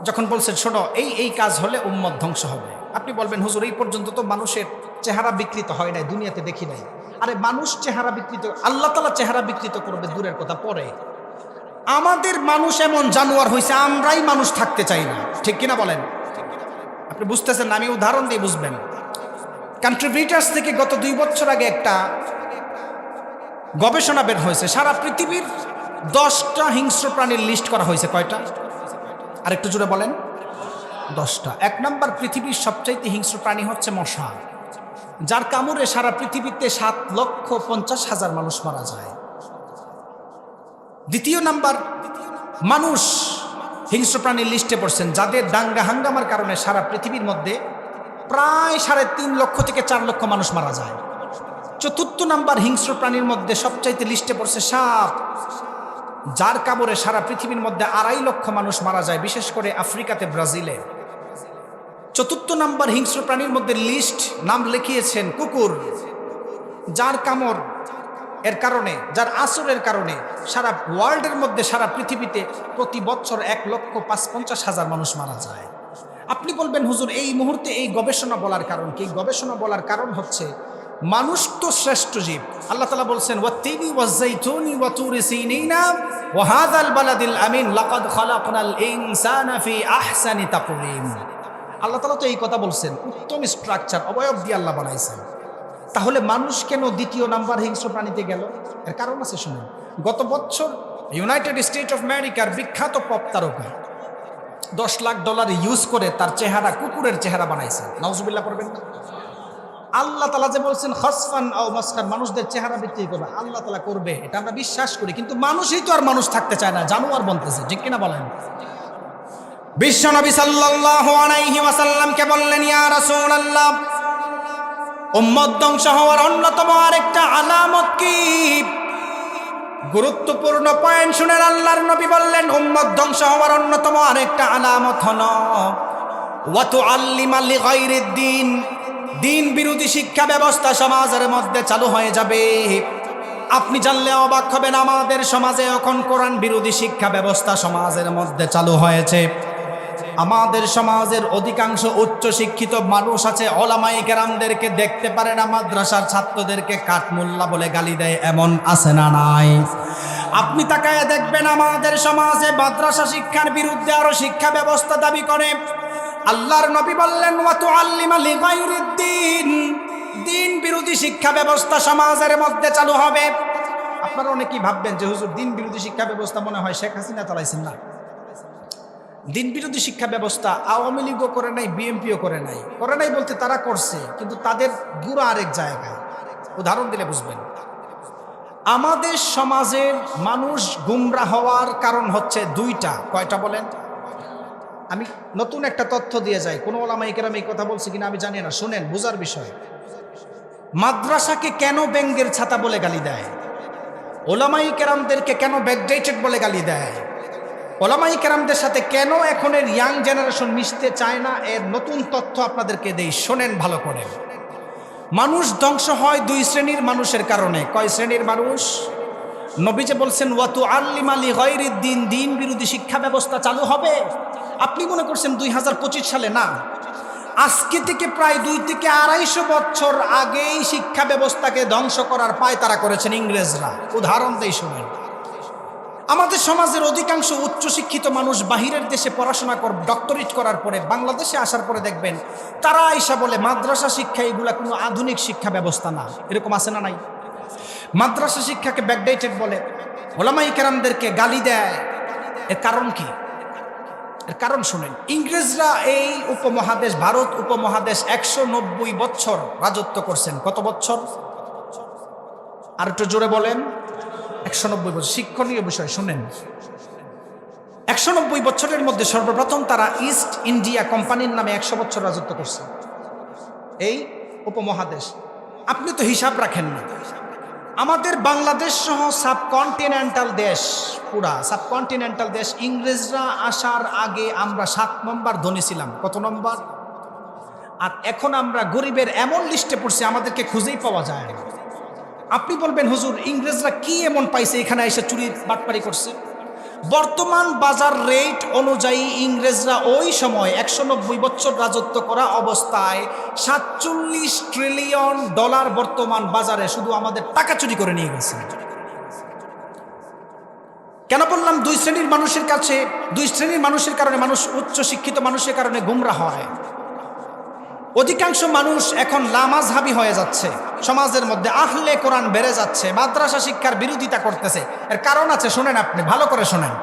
যখন বলছেন, শোনো, এই কাজ হলে উম্মত ধ্বংস হবে, আপনি বলবেন, হুজুর, এই পর্যন্ত তো মানুষের চেহারা বিকৃত হয় নাই, দুনিয়াতে দেখি নাই। আরে মানুষ চেহারা বিকৃত, আল্লাহ তাআলা চেহারা বিকৃত করবে দূরের কথা, পরে আমাদের মানুষ এমন জানোয়ার হয়েছে, আমরাই মানুষ থাকতে চাই না, ঠিক কিনা বলেন? আপনি বুঝতেছেন না, আমি উদাহরণ দিয়ে বুঝবেন। কন্ট্রিবিউটার্স থেকে গত 2 বছর আগে একটা গবেষণা বের হয়েছে, সারা পৃথিবীর 10টা হিংস্র প্রাণীর লিস্ট করা হয়েছে। কয়টা? আর একটু জোরে বলেন। 10টা। 1 নম্বর পৃথিবীর সবচাইতে হিংস্র প্রাণী হচ্ছে মশা, যার কামড়ে সারা পৃথিবীতে 7,50,000 মানুষ মারা যায়। 2 নাম্বার মানুষ হিংস্র প্রাণীর লিস্টে পড়ছেন, যাদের দাঙ্গা হাঙ্গামার কারণে সারা পৃথিবীর মধ্যে প্রায় 3.5 লক্ষ থেকে 4 লক্ষ মানুষ মারা যায়। 4 নাম্বার হিংস্র প্রাণীর মধ্যে সবচাইতে লিস্টে পড়ছে সাপ, যার কামড়ে সারা পৃথিবীর মধ্যে 2.5 লক্ষ মানুষ মারা যায়, বিশেষ করে আফ্রিকাতে, ব্রাজিলে। 4 নাম্বার হিংস্র প্রাণীর মধ্যে লিস্ট নাম লিখিয়েছেন কুকুর, যার কামড় এর কারণে, যার আঁচড়ের কারণে সারা ওয়ার্ল্ডের মধ্যে, সারা পৃথিবীতে প্রতি বছর 1,50,000 মানুষ মারা যায়। আপনি বলবেন, হুজুর, এই মুহূর্তে এই গবেষণা বলার কারণ কি? গবেষণা বলার কারণ হচ্ছে, মানুষ তো শ্রেষ্ঠ জীব। আল্লাহ তাআলা বলছেন, ওয়াত্তিনি ওয়াজ-যাইতুনি ওয়া তুরি সিনিনা ওয়া হাযাল বালাদিল আমিন লাকাদ খালাকনাল ইনসানা ফি আহসানি তাকওয়িম। আল্লাহ তাআলা তো এই কথা বলছেন, উত্তম স্ট্রাকচার, অবয়ব দিয়ে আল্লাহ বানাইছেন। তাহলে মানুষ কেন 2 নাম্বার হিংস্র প্রাণীতে গেল? এর কারণ আছে, শুনুন। গত বছর ইউনাইটেড স্টেট অফ আমেরিকার বিখ্যাত পপ তারকা $10 লাখ ইউজ করে তার চেহারা কুকুরের চেহারা বানাইছে। নাউজুবিল্লাহ পড়বেন না? আল্লাহ তাআলা যে বলছেন খাসফান আও মাসখান, মানুষদের চেহারা বিক্রি করবে, আল্লাহ তাআলা করবে, এটা আমরা বিশ্বাস করি। কিন্তু মানুষই তো আর মানুষ থাকতে চায় না, জানোয়ার বনতেছে, ঠিক কিনা বলেন? বিশ্বনবী সাল্লাল্লাহু আলাইহি ওয়াসাল্লামকে বললেন, ইয়া রাসূলুল্লাহ, উম্মত ধ্বংস হওয়ার অন্যতম আরেকটা আলামত কি? গুরুত্বপূর্ণ পয়েন্ট শুনেন। আল্লাহর নবী বললেন, উম্মত ধ্বংস হওয়ার অন্যতম আরেকটা আলামত হলো ওয়া তুআল্লিমা লিগাইরিদ দ্বীন, দিন বিরোধী শিক্ষা ব্যবস্থা সমাজের মধ্যে চালু হয়ে যাবে। আপনি জানলে অবাক হবেন, আমাদের সমাজে এখন কোরআন বিরোধী শিক্ষা ব্যবস্থা সমাজের মধ্যে চালু হয়েছে। আমাদের সমাজের অধিকাংশ উচ্চ শিক্ষিত মানুষ আছে, ওলামায়ে কেরামদেরকে দেখতে পারে না, মাদ্রাসার ছাত্রদেরকে কাঠমোল্লা বলে গালি দেয়, এমন আছে না নাই? আপনি তাকায় দেখবেন, আমাদের সমাজে মাদ্রাসা শিক্ষার বিরুদ্ধে আরো শিক্ষা ব্যবস্থা দাবি করে। আল্লাহর নবী বললেন, ওয়া তুআল্লিমা লিগাইরিদ দ্বীন, দিন বিরোধী শিক্ষা ব্যবস্থা সমাজের মধ্যে চালু হবে। আপনারা অনেকেই ভাববেন যে, হুজুর, দিন বিরোধী শিক্ষা ব্যবস্থা মনে হয় শেখ হাসিনা চালাইছেন না? দিন বিরোধী শিক্ষা ব্যবস্থা আওয়ামী লীগও করে নাই, বিএনপিও করে নাই। করে নাই বলতে তারা করছে, কিন্তু তাদের গুড়া আরেক জায়গায়। উদাহরণ দিলে বুঝবেন। আমাদের সমাজের মানুষ গুমরা হওয়ার কারণ হচ্ছে 2টা। কয়টা বলেন? আমি নতুন একটা তথ্য দিয়ে যাই, কোন ওলামায়ে কেরাম এই কথা বলছে কিনা আমি জানি না, শুনেন, বোঝার বিষয়। মাদ্রাসাকে কেন ব্যাঙের ছাতা বলে গালি দেয়? ওলামায়ে কেরামদেরকে কেন ব্যাকডেটেড বলে গালি দেয়? ওলামায়ে কেরামদের সাথে কেন এখনের ইয়াং জেনারেশন মিশতে চায় না? এর নতুন তথ্য আপনাদেরকে দেই, শোনেন ভালো করে। মানুষ ধ্বংস হয় 2 শ্রেণীর মানুষের কারণে। কয় শ্রেণীর মানুষ? নবী যে বলছেন, ওয়া তুআল্লিমা লিগাইরিদ দ্বীন, দিন বিরোধী শিক্ষা ব্যবস্থা চালু হবে। আপনি মনে করছেন 2025 সালে? না, আজকে থেকে প্রায় 2 থেকে 250 বছর আগেই শিক্ষা ব্যবস্থাকে ধ্বংস করার পায়তারা করেছেন ইংরেজরা। উদাহরণ দেই শুনেন। আমাদের সমাজের অধিকাংশ উচ্চশিক্ষিত মানুষ বাহিরের দেশে পড়াশোনা ডক্টরেট করার পরে বাংলাদেশে আসার পরে দেখবেন তারা আইসা বলে মাদ্রাসা শিক্ষা এগুলা কোনো আধুনিক শিক্ষা ব্যবস্থা না। এরকম আছে না নাই? মাদ্রাসা শিক্ষাকে ব্যাকডেটেড বলে, ওলামায়ে কেরামদেরকে গালি দেয়। এর কারণ কি? এর কারণ শুনেন। ইংরেজরা এই উপমহাদেশ, ভারত উপমহাদেশ 190 বছর রাজত্ব করছেন। কত বছর? আর একটু জোরে বলেন। 190 বছর। শিক্ষণীয় বিষয় শুনেন। 190 বছরের মধ্যে সর্বপ্রথম তারা ইস্ট ইন্ডিয়া কোম্পানির নামে 100 বছর রাজত্ব করছে এই উপমহাদেশ। আপনি তো হিসাব রাখেন না, আমাদের বাংলাদেশ সহ সাবকন্টিনেন্টাল দেশ, পুরা সাবকন্টিনেন্টাল দেশ ইংরেজরা আসার আগে আমরা 7 নম্বর ধনী ছিলাম। কত নম্বর? আর এখন আমরা গরিবের এমন লিস্টে পড়ছি আমাদেরকে খুঁজেই পাওয়া যায় না। আপনি বলবেন হুজুর ইংরেজরা কি এমন পাইছে এখানে এসে চুরি বাটপারি করছে? বর্তমান বাজার রেট অনুযায়ী ইংরেজরা ওই সময় 190 বছর রাজত্ব করা অবস্থায় 47 ট্রিলিয়ন ডলার বর্তমান বাজারে শুধু আমাদের টাকা চুরি করে নিয়ে গেছে। কেন বললাম 2 শ্রেণীর মানুষের কাছে, 2 শ্রেণীর মানুষের কারণে মানুষ, উচ্চ শিক্ষিত মানুষের কারণে গুমরা হয়। অধিকাংশ মানুষ এখন লামাযহাবী হয়ে যাচ্ছে, সমাজের মধ্যে আহলে কোরআন বেড়ে যাচ্ছে, মাদ্রাসা শিক্ষার বিরোধিতা করতেছে। এর কারণ আছে, শোনেন, আপনি ভালো করে শোনেন।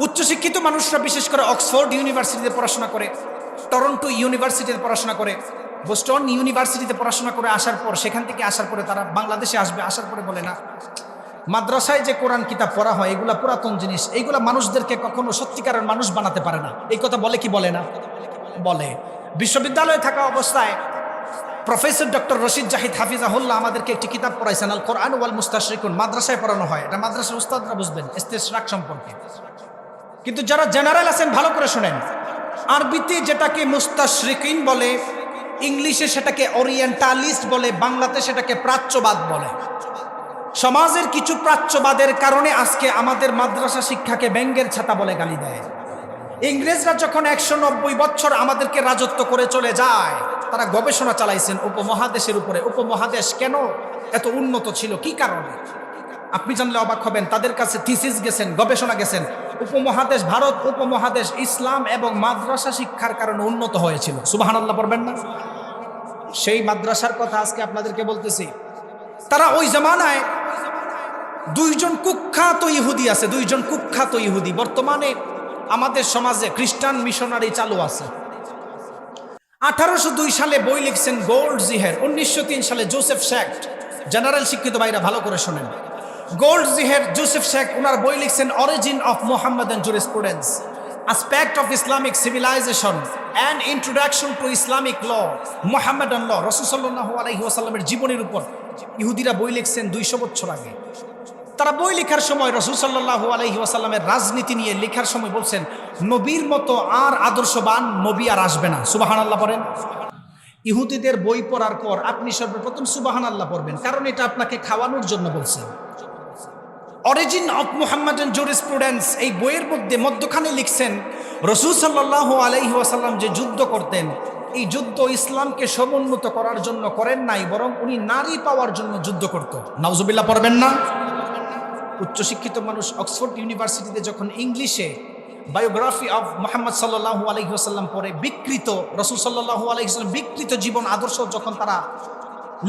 উচ্চশিক্ষিত মানুষরা বিশেষ করে অক্সফোর্ড ইউনিভার্সিটিতে পড়াশোনা করে, টরন্টো ইউনিভার্সিটিতে পড়াশোনা করে, বোস্টন ইউনিভার্সিটিতে পড়াশোনা করে আসার পর, সেখান থেকে আসার পরে তারা বাংলাদেশে আসবে। আসার পরে বলে না, মাদ্রাসায় যে কোরআন কিতাব পড়া হয় এগুলা পুরাতন জিনিস, এইগুলা মানুষদেরকে কখনো সত্যিকারের মানুষ বানাতে পারে না। এই কথা বলে কি বলে না? বলে। বিশ্ববিদ্যালয়ে থাকা অবস্থায় প্রফেসর ডক্টর রশিদ জাহিদ হাফিজাহুল্লাহ আমাদেরকে একটি কিতাব পড়াইছেন, আল কোরআন ওয়াল মুস্তাশরিকুন। মাদ্রাসায় পড়ানো হয়, এটা মাদ্রাসার উস্তাদরা বুঝবেন ইস্তেশরাক সম্পর্কে। কিন্তু যারা জেনারেল আছেন ভালো করে শোনেন, আরবিতে যেটাকে মুস্তাশরিকিন বলে, ইংলিশে সেটাকে ওরিয়েন্টালিস্ট বলে, বাংলাতে সেটাকে প্রাচ্যবাদ বলে। সমাজের কিছু প্রাচ্যবাদের কারণে আজকে আমাদের মাদ্রাসা শিক্ষাকে ব্যঙ্গের ছাতা বলে গালি দেয়। ইংরেজরা যখন 190 বছর আমাদেরকে রাজত্ব করে চলে যায়, তারা গবেষণা চালাইছেন উপমহাদেশের উপরে। উপমহাদেশ কেন এত উন্নত ছিল, কি কারণে? আপনি জানলে অবাক হবেন। তাদের কাছে থিসিস গেছেন, গবেষণা গেছেন। উপমহাদেশ, ভারত উপমহাদেশ ইসলাম এবং মাদ্রাসা শিক্ষার কারণে উন্নত হয়েছিল। সুবহানাল্লাহ পড়বেন না? সেই মাদ্রাসার কথা আজকে আপনাদেরকে বলতেছি। তারা ওই জামানায় 2 জন কুখ্যাত ইহুদি আছে, 2 জন কুখ্যাত ইহুদি। বর্তমানে আমাদের সমাজে খ্রিস্টান মিশনারি চালু আছে। 1802 সালে বই লিখছেন গোল্ডজিহের, 1903 সালে জোসেফ শেক্ট। জেনারেল শিক্ষিত ভাইরা ভালো করে শোনেন। গোল্ডজিহের, জোসেফ শেক্ট ওনার বই লিখছেন origin of Muhammadan jurisprudence, aspect of Islamic civilisation and introduction to Islamic law, Muhammadan law, রাসূল সাল্লাল্লাহু আলাইহি ওয়াসাল্লামের জীবনের উপর ইহুদিরা বই লিখছেন 200 বছর আগে। তারা বই লেখার সময় রাসূল সাল্লাল্লাহু আলাইহি ওয়াসাল্লামের রাজনীতি নিয়ে লেখার সময় বলছেন, নবীর মতো আর আদর্শবান নবী আর আসবে না। সুবহানাল্লাহ পড়েন। ইহুদিদের বই পড়ার পর আপনি সর্বপ্রথম সুবহানাল্লাহ পড়বেন, কারণ এটা আপনাকে খাওয়ানোর জন্য বলছে। অরিজিন অফ মুহাম্মাদান জুরিসপ্রুডেন্স এই বইয়ের মধ্যে মধ্যখানে লিখছেন, রাসূল সাল্লাল্লাহু আলাইহি ওয়াসাল্লাম যে যুদ্ধ করতেন, এই যুদ্ধ ইসলামকে সমুন্নত করার জন্য করেন নাই, বরং উনি নারী পাওয়ার জন্য যুদ্ধ করত। নাউজুবিল্লাহ পড়বেন না? উচ্চশিক্ষিত মানুষ অক্সফোর্ড ইউনিভার্সিটিতে যখন ইংলিশে বায়োগ্রাফি অফ মুহাম্মদ সাল্লাল্লাহু আলাইহি ওয়াসাল্লাম পড়ে, বিকৃত রাসূল সাল্লাল্লাহু আলাইহি ওয়াসাল্লাম বিকৃত জীবন আদর্শ যখন তারা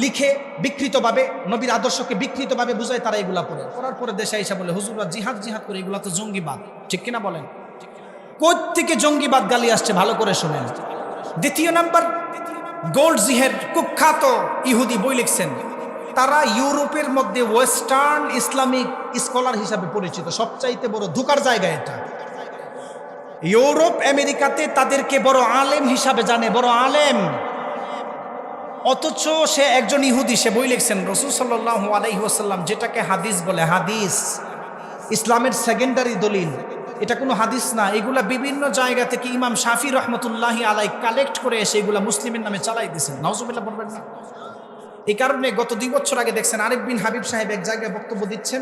লিখে, বিকৃতভাবে নবীর আদর্শকে বিকৃতভাবে বুঝায়, তারা এগুলা পড়ে। পড়ার পরে দেশে এসে বলে, হুজুররা জিহাদ জিহাদ করে, এগুলা তো জঙ্গিবাদ। ঠিক কিনা বলেন? কোত্থেকে জঙ্গিবাদ গালি আসছে ভালো করে শোনেন। দ্বিতীয় নাম্বার, গোল্ডজিহের কুখ্যাত ইহুদি বই লিখছেন। তারা ইউরোপের মধ্যে ওয়েস্টার্ন ইসলামিক স্কলার হিসাবে পরিচিত। সবচাইতে বড় ধোঁকার জায়গা এটা। ইউরোপ আমেরিকাতে তাদেরকে বড় আলেম হিসাবে জানে, বড় আলেম। অথচ সে একজন ইহুদি, সে বই লিখছেন রাসূল সাল্লাল্লাহু আলাইহি ওয়াসাল্লাম যেটাকে হাদিস বলে, হাদিস ইসলামের সেকেন্ডারি দলিল, এটা কোনো হাদিস না। এগুলা বিভিন্ন জায়গা থেকে ইমাম শাফি রহমতুল্লাহি আলাই কালেক্ট করে এসে এগুলা মুসলিমের নামে চালাই দিয়েছেন। নাউজুবিল্লাহ বলবেন না? এই কারণে গত 2 বছর আগে দেখছেন আরেক বিন হাবিব সাহেব এক জায়গায় বক্তব্য দিচ্ছেন,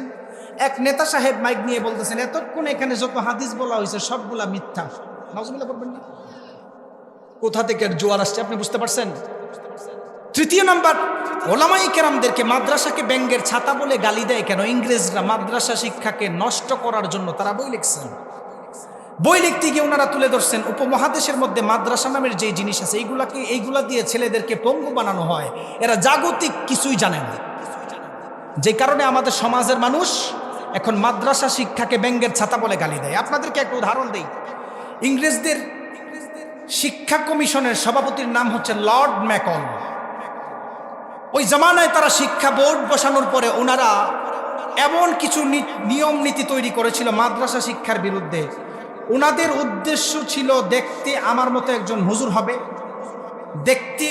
এক নেতা সাহেব মাইক নিয়ে বলতেছেন, এতক্ষণ এখানে যত হাদিস বলা হয়েছে সবগুলা মিথ্যা। নাউজুবিল্লাহ বলবেন না? কোথা থেকে জোয়ার আসছে আপনি বুঝতে পারছেন? তৃতীয় নাম্বার, ওলামাই কেরামদেরকে মাদ্রাসাকে ব্যাঙ্গের ছাতা বলে গালি দেয় কেন? ইংরেজরা মাদ্রাসা শিক্ষাকে নষ্ট করার জন্য তারা বই লিখছেন। বই লিখতে গিয়ে ওনারা তুলে ধরছেন উপমহাদেশের মধ্যে মাদ্রাসা নামের যে জিনিস আছে এইগুলা দিয়ে ছেলেদেরকে পঙ্গু বানানো হয়। এরা জাগতিক কিছুই জানে না, যে কারণে আমাদের সমাজের মানুষ এখন মাদ্রাসা শিক্ষাকে ব্যাঙ্গের ছাতা বলে গালি দেয়। আপনাদেরকে একটা উদাহরণ দেই। ইংরেজদের শিক্ষা কমিশনের সভাপতির নাম হচ্ছে লর্ড ম্যাকল। ওই জামানায় তারা শিক্ষা বোর্ড বসানোর পরে ওনারা এমন কিছু নিয়ম নীতি তৈরি করেছিল মাদ্রাসা শিক্ষার বিরুদ্ধে। ওনাদের উদ্দেশ্য ছিল দেখতে আমার মতো একজন হুজুর হবে, দেখতে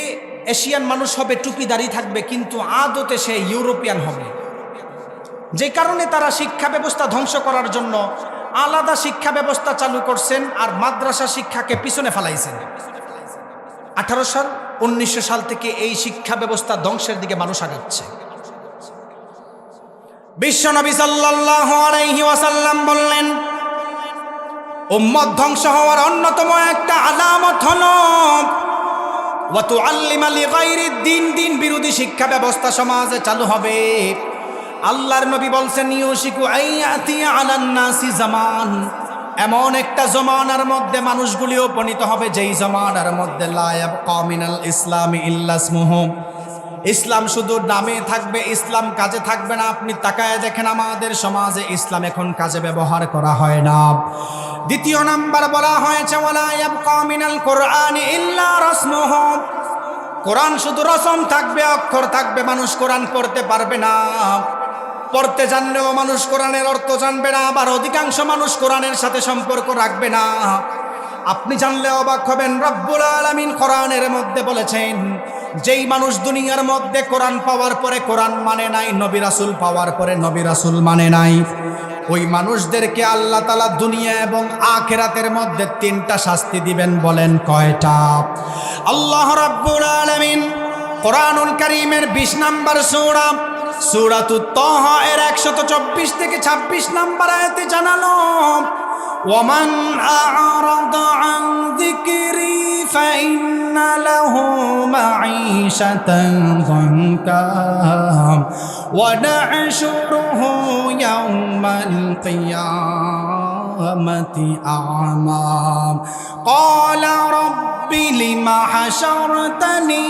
এশিয়ান মানুষ হবে, টুপি দাড়ি থাকবে, কিন্তু আদতে সে ইউরোপিয়ান হবে। যে কারণে তারা শিক্ষা ব্যবস্থা ধ্বংস করার জন্য আলাদা শিক্ষা ব্যবস্থা চালু করছেন আর মাদ্রাসা শিক্ষাকে পিছনে ফেলাইছেন। 1900 সাল থেকে এই শিক্ষা ব্যবস্থা ধ্বংসের দিকে মানুষ আগাচ্ছে। বিশ্বনবী সাল্লাল্লাহু আলাইহি ওয়াসাল্লাম বললেন, উম্মত ধ্বংস হওয়ার অন্যতম একটা আলামত হলো ওয়া তুআল্লিমা লিগাইরিদ দ্বীন, দ্বীন বিরোধী শিক্ষা ব্যবস্থা সমাজে চালু হবে। আল্লাহর নবী বলছেন, ইউশিকু আইয়াতি আলান নাসি জামান, এমন একটা জমানার মধ্যে মানুষগুলি উপনীত হবে যেই জমানার মধ্যে লা ইয়াবকা মিনাল ইসলামি ইল্লা ইসমুহু, ইসলাম শুধু নামে থাকবে, ইসলাম কাজে থাকবে না। আপনি তাকায় দেখেন আমাদের সমাজে ইসলাম এখন কাজে ব্যবহার করা হয় না। দ্বিতীয় নাম্বার বলা হয়েছে ওয়ালা ইয়াবকা মিনাল কুরআনি ইল্লা রাসমুহু, কোরআন শুধু রসম থাকবে, অক্ষর থাকবে, মানুষ কোরআন পড়তে পারবে না। পড়তে জানলেও মানুষ কোরআনের অর্থ জানবে না, আবার অধিকাংশ মানুষ কোরআনের সাথে সম্পর্ক রাখবে না। আপনি জানলে অবাক হবেন, রব্বুল আলামিন কোরআনের মধ্যে বলেছেন যেই মানুষ দুনিয়ার মধ্যে কোরআন পাওয়ার পরে কোরআন মানে নাই, নবী রাসূল পাওয়ার পরে নবী রাসূল মানে নাই, ওই মানুষদেরকে আল্লাহ তাআলা দুনিয়া এবং আখিরাতের মধ্যে 3টা শাস্তি দিবেন। বলেন কয়টা? আল্লাহ রাব্বুল আলামিন কোরআনুল কারীমের 20 নম্বর সূরা সূরাতুত তাহা এর 124 থেকে 26 নম্বর আয়াতে জানালো, ওয়ামান আ'রাদা আন যিকরি ফাইন্না লাহু মাঈশাতান যানকা ওয়া নাহশুরুহু ইয়াওমাল কিয়ামাতি আ'মা ক্বালা রাব্বি লিমা হাশারতানি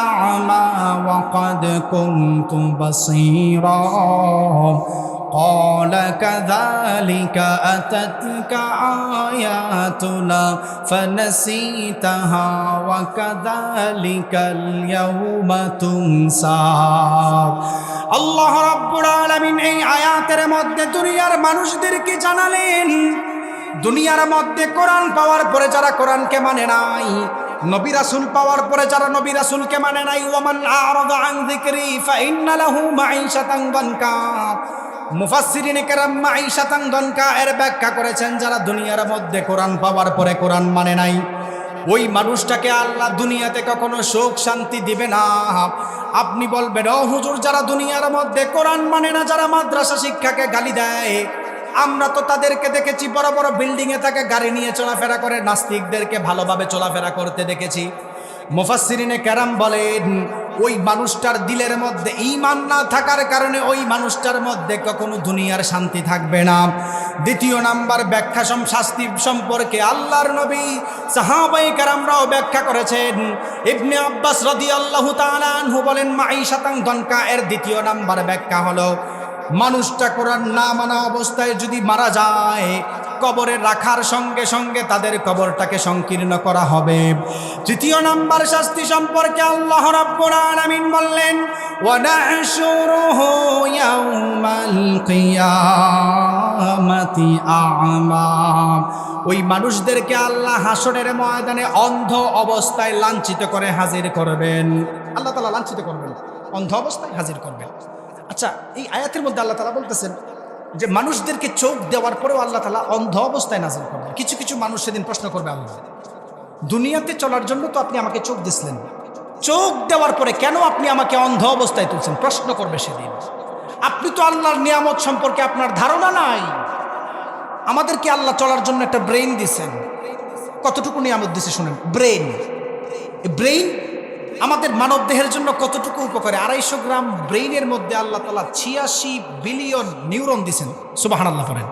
আ'মা ওয়া ক্বাদ কুনতু বাসীরা قال كذلك أتتك آياتنا فنسيتها وكذلك اليوم تنسى। আল্লাহ রাব্বুল আলামিন এই আয়াতের মধ্যে দুনিয়ার মানুষদেরকে জানালেন, দুনিয়ার মধ্যে কোরআন পাওয়ার পরে যারা কোরআনকে মানে নাই, নবী রাসূল পাওয়ার পরে যারা নবী রাসূলকে মানে নাই, ওয়ামান আ'রাদা আন যিকরি ফাইন্না লাহু মাঈশাতান যানকা, মুফাসসিরিনে কেরাম মাঈশাতান যানকা এর ব্যাখ্যা করেছেন যারা দুনিয়ার মধ্যে কোরআন পাওয়ার পরে কোরআন মানে নাই, ওই মানুষটাকে আল্লাহ দুনিয়াতে কখনো সুখ শান্তি দিবে না। আপনি বলবেন, ও হুজুর, যারা দুনিয়ার মধ্যে কোরআন মানে না, যারা মাদ্রাসা শিক্ষাকে গালি দেয়, আমরা তো তাদেরকে দেখেছি বড় বড় বিল্ডিংয়ে থাকে, গাড়ি নিয়ে চলাফেরা করে, নাস্তিকদেরকে ভালোভাবে চলাফেরা করতে দেখেছি। মুফাসসিরিনে কেরাম বলেন ওই মানুষটার দিলের মধ্যে ঈমান না থাকার কারণে ওই মানুষটার মধ্যে কখনো দুনিয়ার শান্তি থাকবে না। দ্বিতীয় নাম্বার ব্যাখ্যা শাস্তি সম্পর্কে আল্লাহর নবী সাহাবায়ে কেরামরাও ব্যাখ্যা করেছেন। ইবনে আব্বাস রাদিয়াল্লাহু তাআলা আনহু বলেন, মাঈশাতান যানকা এর দ্বিতীয় নাম্বার ব্যাখ্যা হলো মানুষটা কোরআন না মানা অবস্থায় যদি মারা যায়, কবরে রাখার সঙ্গে সঙ্গে তাদের কবরটাকে সংকীর্ণ করা হবে। তৃতীয় নাম্বার শাস্তি সম্পর্কে আল্লাহ রাব্বুল আলামিন বললেন, ওয়া নাহশুরুহু ইয়াওমাল কিয়ামাতি আ'মা, ওই মানুষদেরকে আল্লাহ হাসরের ময়দানে অন্ধ অবস্থায় লাঞ্ছিত করে হাজির করবেন। আল্লাহ তাআলা লাঞ্ছিত করবেন, অন্ধ অবস্থায় হাজির করবেন। আচ্ছা, এই আয়াতের মধ্যে আল্লাহ তাআলা বলতেছেন যে মানুষদেরকে চোখ দেওয়ার পরেও আল্লাহ তাআলা অন্ধ অবস্থায় নাযিল করবেন। কিছু কিছু মানুষ সেদিন প্রশ্ন করবে, আল্লাহ দুনিয়াতে চলার জন্য তো আপনি আমাকে চোখ দিছিলেন, চোখ দেওয়ার পরে কেন আপনি আমাকে অন্ধ অবস্থায় তুলছেন? প্রশ্ন করবে সেদিন। আপনি তো আল্লাহর নিয়ামত সম্পর্কে আপনার ধারণা নাই। আমাদেরকে আল্লাহ চলার জন্য একটা ব্রেইন দিছেন, কতটুকু নিয়ামত দিছে শুনেন। ব্রেন, ব্রেইন আমাদের মানব দেহের জন্য কতটুকু উপকারী। 250 গ্রাম ব্রেইনের মধ্যে আল্লাহ তাআলা 86 বিলিয়ন নিউরন দিছেন। সুবহানাল্লাহ পড়েন।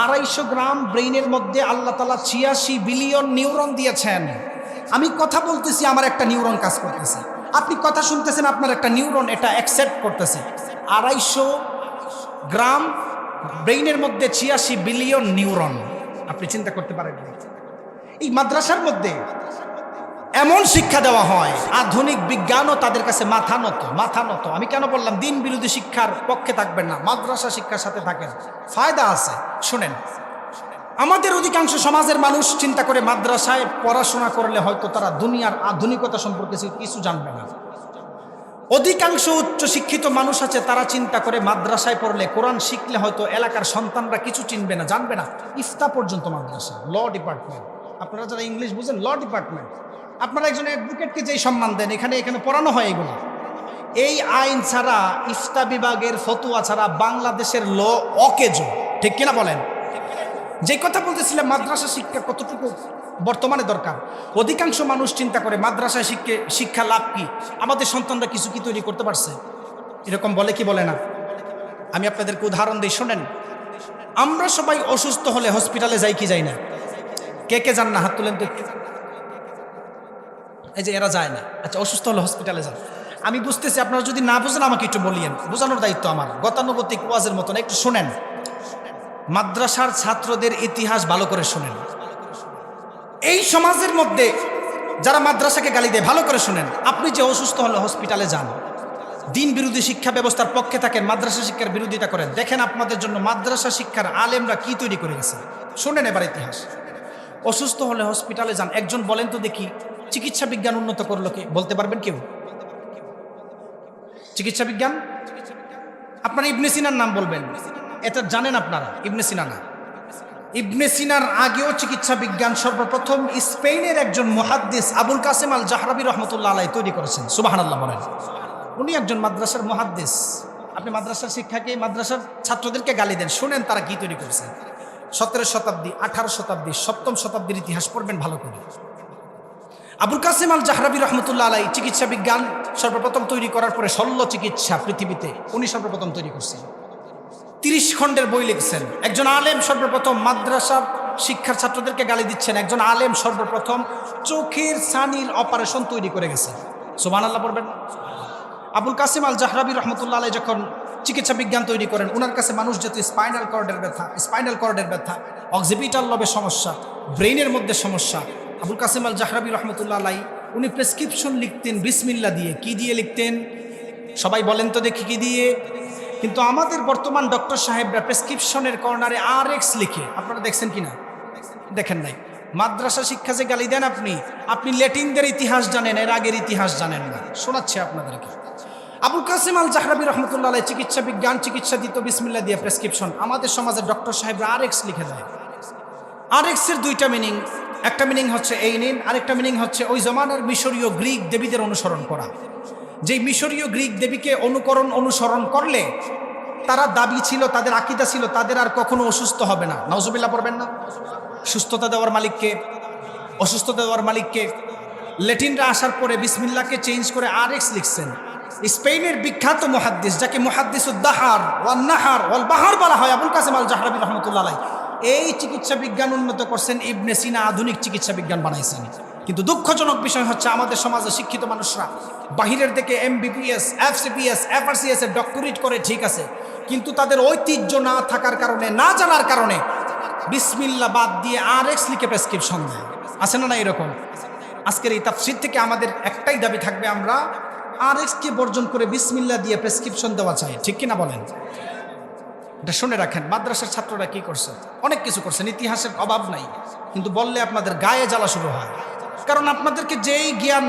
250 গ্রাম ব্রেইনের মধ্যে আল্লাহ তাআলা 86 বিলিয়ন নিউরন দিয়েছেন। আমি কথা বলতেছি, আমার একটা নিউরন কাজ করতেছে। আপনি কথা শুনতেছেন, আপনার একটা নিউরন এটা অ্যাকসেপ্ট করতেছে। 250 গ্রাম ব্রেইনের মধ্যে 86 বিলিয়ন নিউরন। আপনি চিন্তা করতে পারেন। এই মাদ্রাসার মধ্যে এমন শিক্ষা দেওয়া হয়, আধুনিক বিজ্ঞানও তাদের কাছে মাথা নত। আমি কেন বললাম দিন বিরোধী শিক্ষার পক্ষে থাকবেন না, মাদ্রাসা শিক্ষার সাথে থাকেন, ফায়দা আছে। শুনেন, আমাদের অধিকাংশ সমাজের মানুষ চিন্তা করে মাদ্রাসায় পড়াশোনা করলে হয়তো তারা দুনিয়ার আধুনিকতা সম্পর্কে কিছু জানবে না। অধিকাংশ উচ্চ শিক্ষিত মানুষ আছে, তারা চিন্তা করে মাদ্রাসায় পড়লে, কোরআন শিখলে হয়তো এলাকার সন্তানরা কিছু চিনবে না, জানবে না। ইফতা পর্যন্ত মাদ্রাসা, ল ডিপার্টমেন্ট, আপনারা যারা ইংলিশ বুঝেন, ল ডিপার্টমেন্ট। আপনারা একজন অ্যাডভোকেটকে যেই সম্মান দেন, এখানে পড়ানো হয় এগুলো। এই আইন ছাড়া, ইফতা বিভাগের ফতুয়া ছাড়া বাংলাদেশের ল অকেজ। ঠিক কিনা বলেন? যে কথা বলতেছিলাম, মাদ্রাসা শিক্ষা কতটুকু বর্তমানে দরকার। অধিকাংশ মানুষ চিন্তা করে মাদ্রাসায় শিক্ষা লাভ কি, আমাদের সন্তানরা কিছু কি তৈরি করতে পারছে, এরকম বলে কি বলে না। আমি আপনাদেরকে উদাহরণ দিই, শোনেন। আমরা সবাই অসুস্থ হলে হসপিটালে যাই কি যাই না? কে কে যান না? হাত তুলেন তো। এই যে এরা যায় না। আচ্ছা, অসুস্থ হলে হসপিটালে যান। আমি বুঝতেছি, আপনারা যদি না বুঝেন আমাকে একটু বলিয়েন, বোঝানোর দায়িত্ব আমার। গতানুগতিক ওয়াজের মতন একটু শোনেন। মাদ্রাসার ছাত্রদের ইতিহাস ভালো করে শোনেন। এই সমাজের মধ্যে যারা মাদ্রাসাকে গালি দেয়, ভালো করে শোনেন। আপনি যে অসুস্থ হলে হসপিটালে যান, দিন বিরোধী শিক্ষা ব্যবস্থার পক্ষে থাকেন, মাদ্রাসা শিক্ষার বিরোধিতা করেন, দেখেন আপনাদের জন্য মাদ্রাসা শিক্ষার আলেমরা কি তৈরি করে গেছে। শোনেন এবার ইতিহাস। অসুস্থ হলে হসপিটালে যান। একজন বলেন তো দেখি, চিকিৎসা বিজ্ঞান উন্নত করলো কি? বলতে পারবেন কেউ? চিকিৎসা বিজ্ঞান, আপনারা ইবনে সিনার নাম বলবেন, এটা জানেন আপনারা? ইবনে সিনা না, ইবনে সিনার আগেও চিকিৎসা বিজ্ঞান সর্বপ্রথম স্পেনের একজন মুহাদ্দিস আবুল কাসেম আল জাহরাবি রহমতুল্লাহ আলাইহি তৈরি করেছেন। সুবহানাল্লাহ বলেন। উনি একজন মাদ্রাসার মুহাদ্দিস। আপনি মাদ্রাসার শিক্ষাকে, মাদ্রাসার ছাত্রদেরকে গালি দেন, শুনেন তারা কি তৈরি করেছেন। 17 শতাব্দী, 18 শতাব্দী, 7ম শতাব্দীর ইতিহাস পড়বেন ভালো করে। আবুল কাসেম আল জাহরাবি রহমতুল্লাহ আলাইহি চিকিৎসা বিজ্ঞান সর্বপ্রথম তৈরি করার পরে শল্য চিকিৎসা পৃথিবীতে উনি সর্বপ্রথম তৈরি করছেন। 30 খণ্ডের বই লিখছেন। একজন আলেম সর্বপ্রথম মাদ্রাসার শিক্ষার ছাত্রদেরকে গালি দিচ্ছেন, একজন আলেম সর্বপ্রথম চোখের ছানির অপারেশন তৈরি করে গেছেন। সুবহানাল্লাহ পড়বেন। আবুল কাসেম আল জাহরাবি রহমতুল্লাহ আলাইহি যখন চিকিৎসা বিজ্ঞান তৈরি করেন, ওনার কাছে মানুষ যেত স্পাইনাল কর্ডের ব্যথা, অক্সিপিটাল লবের সমস্যা, ব্রেইনের মধ্যে সমস্যা, আবুল কাসেম আল জাহরাবি রহমতুল্লাহ আলাইহি উনি প্রেসক্রিপশন লিখতেন বিসমিল্লাহ দিয়ে। কি দিয়ে লিখতেন? সবাই বলেন তো দেখি কি দিয়ে? কিন্তু আমাদের বর্তমান ডক্টর সাহেবরা প্রেসক্রিপশনের কর্নারে RX লিখে। আপনারা দেখছেন কিনা? দেখেন নাই। মাদ্রাসা শিক্ষা যে গালি দেন আপনি ল্যাটিনদের ইতিহাস জানেন, এর আগের ইতিহাস জানেন না। শোনাচ্ছে আপনাদেরকে। আবুল কাসেম আল জাহরাবি রহমতুল্লাহ আলাইহি চিকিৎসা বিজ্ঞান, চিকিৎসা দিত বিসমিল্লাহ দিয়ে প্রেসক্রিপশন। আমাদের সমাজের ডক্টর সাহেবরা RX লিখে দেয়। RX এর দুইটা মিনিং। একটা মিনিং হচ্ছে এই নিন, আরেকটা মিনিং হচ্ছে ওই জমানার মিশরীয় গ্রিক দেবীদের অনুসরণ করা। যেই মিশরীয় গ্রিক দেবীকে অনুসরণ করলে তারা দাবি ছিল, তাদের আকীদা ছিল, তাদের আর কখনো অসুস্থ হবে না। নাউজুবিল্লাহ পড়বেন না? সুস্থতা দেওয়ার মালিককে, অসুস্থতা দেওয়ার মালিককে। ল্যাটিনরা আসার পরে বিসমিল্লাহকে চেঞ্জ করে RX লিখছেন। স্পেনের বিখ্যাত মুহাদ্দিস, যাকে মুহাদ্দিসুদ দাহার ওয়ান নাহার ওয়াল বাহার বলা হয়, আবুল কাসেম আল জাহরাবি রহমতুল্লাহ আলাইহি এই চিকিৎসা বিজ্ঞান উন্নত করছেন। ইবনে সিনা আধুনিক চিকিৎসা বিজ্ঞান বানাইছেন। কিন্তু দুঃখজনক বিষয় হচ্ছে আমাদের সমাজে শিক্ষিত মানুষরা বাহিরের দিকে MBBS, FCPS, FRCS এর ডক্টরেট করে, ঠিক আছে, কিন্তু তাদের ঐতিহ্য না থাকার কারণে, না জানার কারণে বিসমিল্লাহ বাদ দিয়ে RX লিখে প্রেসক্রিপশন দেয়। আছে না এরকম? আজকের এই তাফসীর থেকে আমাদের একটাই দাবি থাকবে, আমরা RX কে বর্জন করে বিসমিল্লাহ দিয়ে প্রেসক্রিপশন দেওয়া চাই। ঠিক কিনা বলেন? এটা শুনে রাখেন। মাদ্রাসার ছাত্ররা কি করছে? অনেক কিছু করছেন, ইতিহাসের অভাব নাই, কিন্তু বললে আপনাদের গায়ে জ্বালা শুরু হয়। কারণ আপনাদেরকে যেই জ্ঞান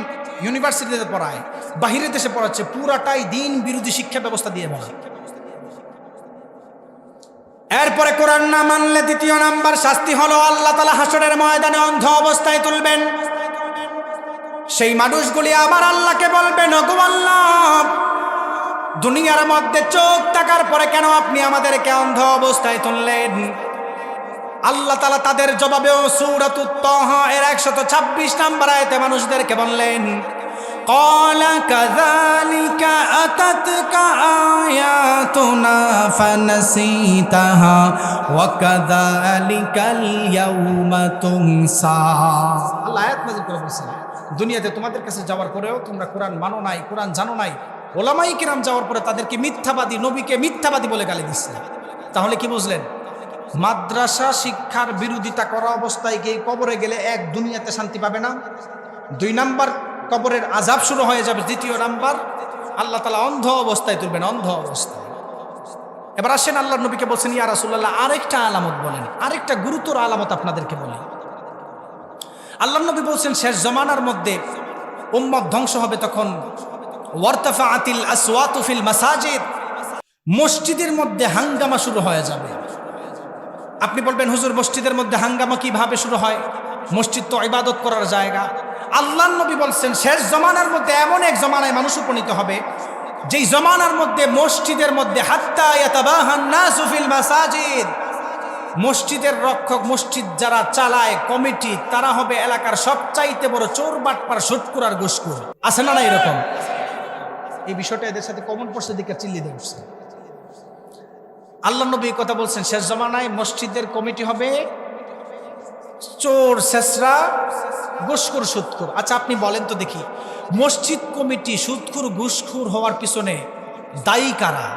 ইউনিভার্সিটিতে পড়ায়, বাহিরের দেশে পড়াচ্ছে, পুরাটাই দিন বিরোধী শিক্ষা ব্যবস্থা দিয়ে বলা। এরপরে কোরআন না মানলে দ্বিতীয় নাম্বার শাস্তি হলো আল্লাহ তাআলা হাসরের ময়দানে অন্ধ অবস্থায় তুলবেন। সেই মানুষগুলি আবার আল্লাহকে বলবেন, ওগো আল্লাহ, দুনিয়ার মধ্যে চোখ থাকার পরে কেন আপনি আমাদেরকে অন্ধ অবস্থায় তুললেন? আল্লাহ তাআলা তাদের জবাবেও সূরাতুত তাহা এর 126 নম্বর আয়াতে মানুষদেরকে বললেন, قال كذلك أتتك آياتنا فنسيتها وكذلك اليوم تنسى। আল্লাহ আয়াত নাযিল করে বলেছেন, দুনিয়াতে তোমাদের কাছে যাওয়ার পরেও তোমরা কোরআন মানো নাই, কোরআন জানো নাই। ওলামায়ে কিরাম যাওয়ার পরে তাদেরকে মিথ্যাবাদী, নবীকে মিথ্যাবাদী বলে গালি দিচ্ছে। তাহলে কি বুঝলেন? মাদ্রাসা শিক্ষার বিরোধিতা করা অবস্থায় গিয়ে কবরে গেলে এক, দুনিয়াতে শান্তি পাবে না, 2 নাম্বার কবরের আযাব শুরু হয়ে যাবে, দ্বিতীয় নাম্বার আল্লাহ তাআলা অন্ধ অবস্থায় তুলবেন, অন্ধ অবস্থায়। এবার আসেন আল্লাহর নবীকে বলছেন, ইয়া রাসূলুল্লাহ আরেকটা আলামত বলেন, আরেকটা গুরুতর আলামত আপনাদেরকে বলি। আল্লাহর নবী বলছেন শেষ জামানার মধ্যে উম্মত ধ্বংস হবে তখন ওয়ারতাফাআতিল আসওয়াতু ফিল মাসাজিদ, মসজিদের মধ্যে হাঙ্গামা শুরু হয়ে যাবে। আপনি বলবেন হুজুর মসজিদের মধ্যে হাঙ্গামা কিভাবে শুরু হয়? মসজিদ তো ইবাদত করার জায়গা। আল্লাহর নবী বলছেন শেষ জমানার মধ্যে এমন এক জমানায় মানুষ উপনীত হবে যেই জমানার মধ্যে মসজিদের মধ্যে হাত্তা ইয়াতাবাহান নাসু ফিল মাসাজিদ, মসজিদের রক্ষক, মসজিদ যারা চালায়, কমিটি, তারা হবে এলাকার সবচাইতে বড় চোর, বাটপার, সুৎখোর আর ঘুষখোর। আছে না এরকম? এই বিষয়টা এদের সাথে কমন পড়ছে, দিকে চিল্লি দিয়ে উঠছে। আল্লাহ নবী কথা বলছেন শেষ জমানায় মসজিদের কমিটি হবে চোর, শেষরা, ঘুষখোর, সুৎখোর। আচ্ছা আপনি বলেন তো দেখি, মসজিদ কমিটি সুৎখোর, ঘুষখোর হওয়ার পিছনে দায়ী কারা?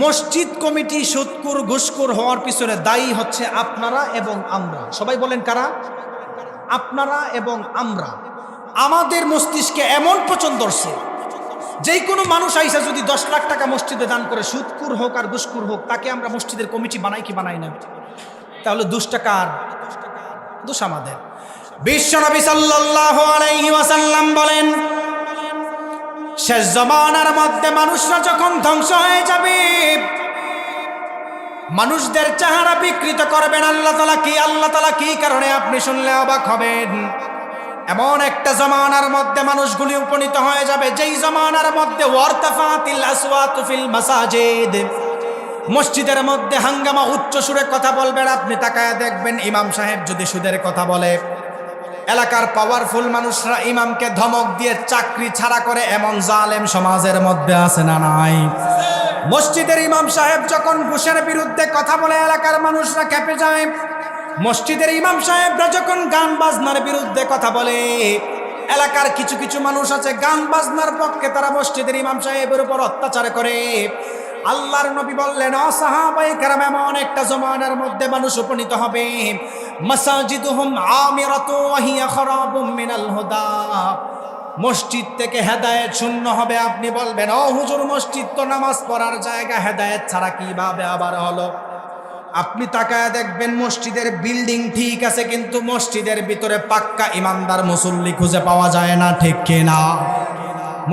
মসজিদ কমিটি সুৎখোর, ঘুষখোর হওয়ার পিছনে দায়ী হচ্ছে আপনারা এবং আমরা। সবাই বলেন কারা? আপনারা এবং আমরা। আমাদের মস্তিষ্কে এমন পছন্দ ধরছে, যেই কোনো মানুষ আইসা যদি 10 লাখ টাকা মসজিদে দান করে, সুৎখোর হোক আর ঘুষখোর হোক, তাকে আমরা মসজিদের কমিটি বানাই কি বানাই না? তাহলে দোষটা কার? দোষ আমাদের। বিশ্বনবী সাল্লাল্লাহু আলাইহি ওয়াসাল্লাম বলেন, শেষ জামানার মধ্যে মানুষরা যখন ধ্বংস হয়ে যাবে, মানুষদের চেহারা বিকৃত করবেন আল্লাহ তাআলা। কি আল্লাহ তাআলা কি কারণে? আপনি শুনলে অবাক হবেন। এমন একটা জামানার মধ্যে মানুষগুলি উপনীত হয়ে যাবে যেই জামানার মধ্যে ওয়ারতাফাতিল আসওয়াতু ফিল মাসাজিদ, মসজিদের মধ্যে হাঙ্গামা, উচ্চ সুরে কথা বলবেন। আপনি তাকায় দেখবেন ইমাম সাহেব যদি সুদের কথা বলে, এলাকার পাওয়ারফুল মানুষরা ইমামকে ধমক দিয়ে চাকরি ছাড়া করে, এমন জালেম সমাজের মধ্যে আছে না নাই? মসজিদের ইমাম সাহেব যখন ঘুষের বিরুদ্ধে কথা বলে, এলাকার মানুষরা খেপে যায়। মসজিদের ইমাম সাহেবরা যখন গান বাজনার বিরুদ্ধে কথা বলে, এলাকার কিছু কিছু মানুষ আছে গান বাজনার পক্ষে, তারা মসজিদের ইমাম সাহেবের উপর অত্যাচার করে। আল্লাহর নবী বললেন, ও সাহাবায়ে কেরাম, এমন একটা জমানার মধ্যে মানুষ উপনীত হবে মাসাজিদুহুম আমিরাতু ওয়া হিয়া খারাবুম মিনাল হুদা, মসজিদ থেকে হেদায়েত শূন্য হবে। আপনি বলবেন, ও হুজুর মসজিদ তো নামাজ পড়ার জায়গা, হেদায়েত ছাড়া কিভাবে আবার হলো? আপনি তাকায় দেখবেন মসজিদের বিল্ডিং ঠিক আছে, কিন্তু মসজিদের ভিতরে পাক্কা ইমানদার মুসল্লি খুঁজে পাওয়া যায় না, ঠিক কিনা?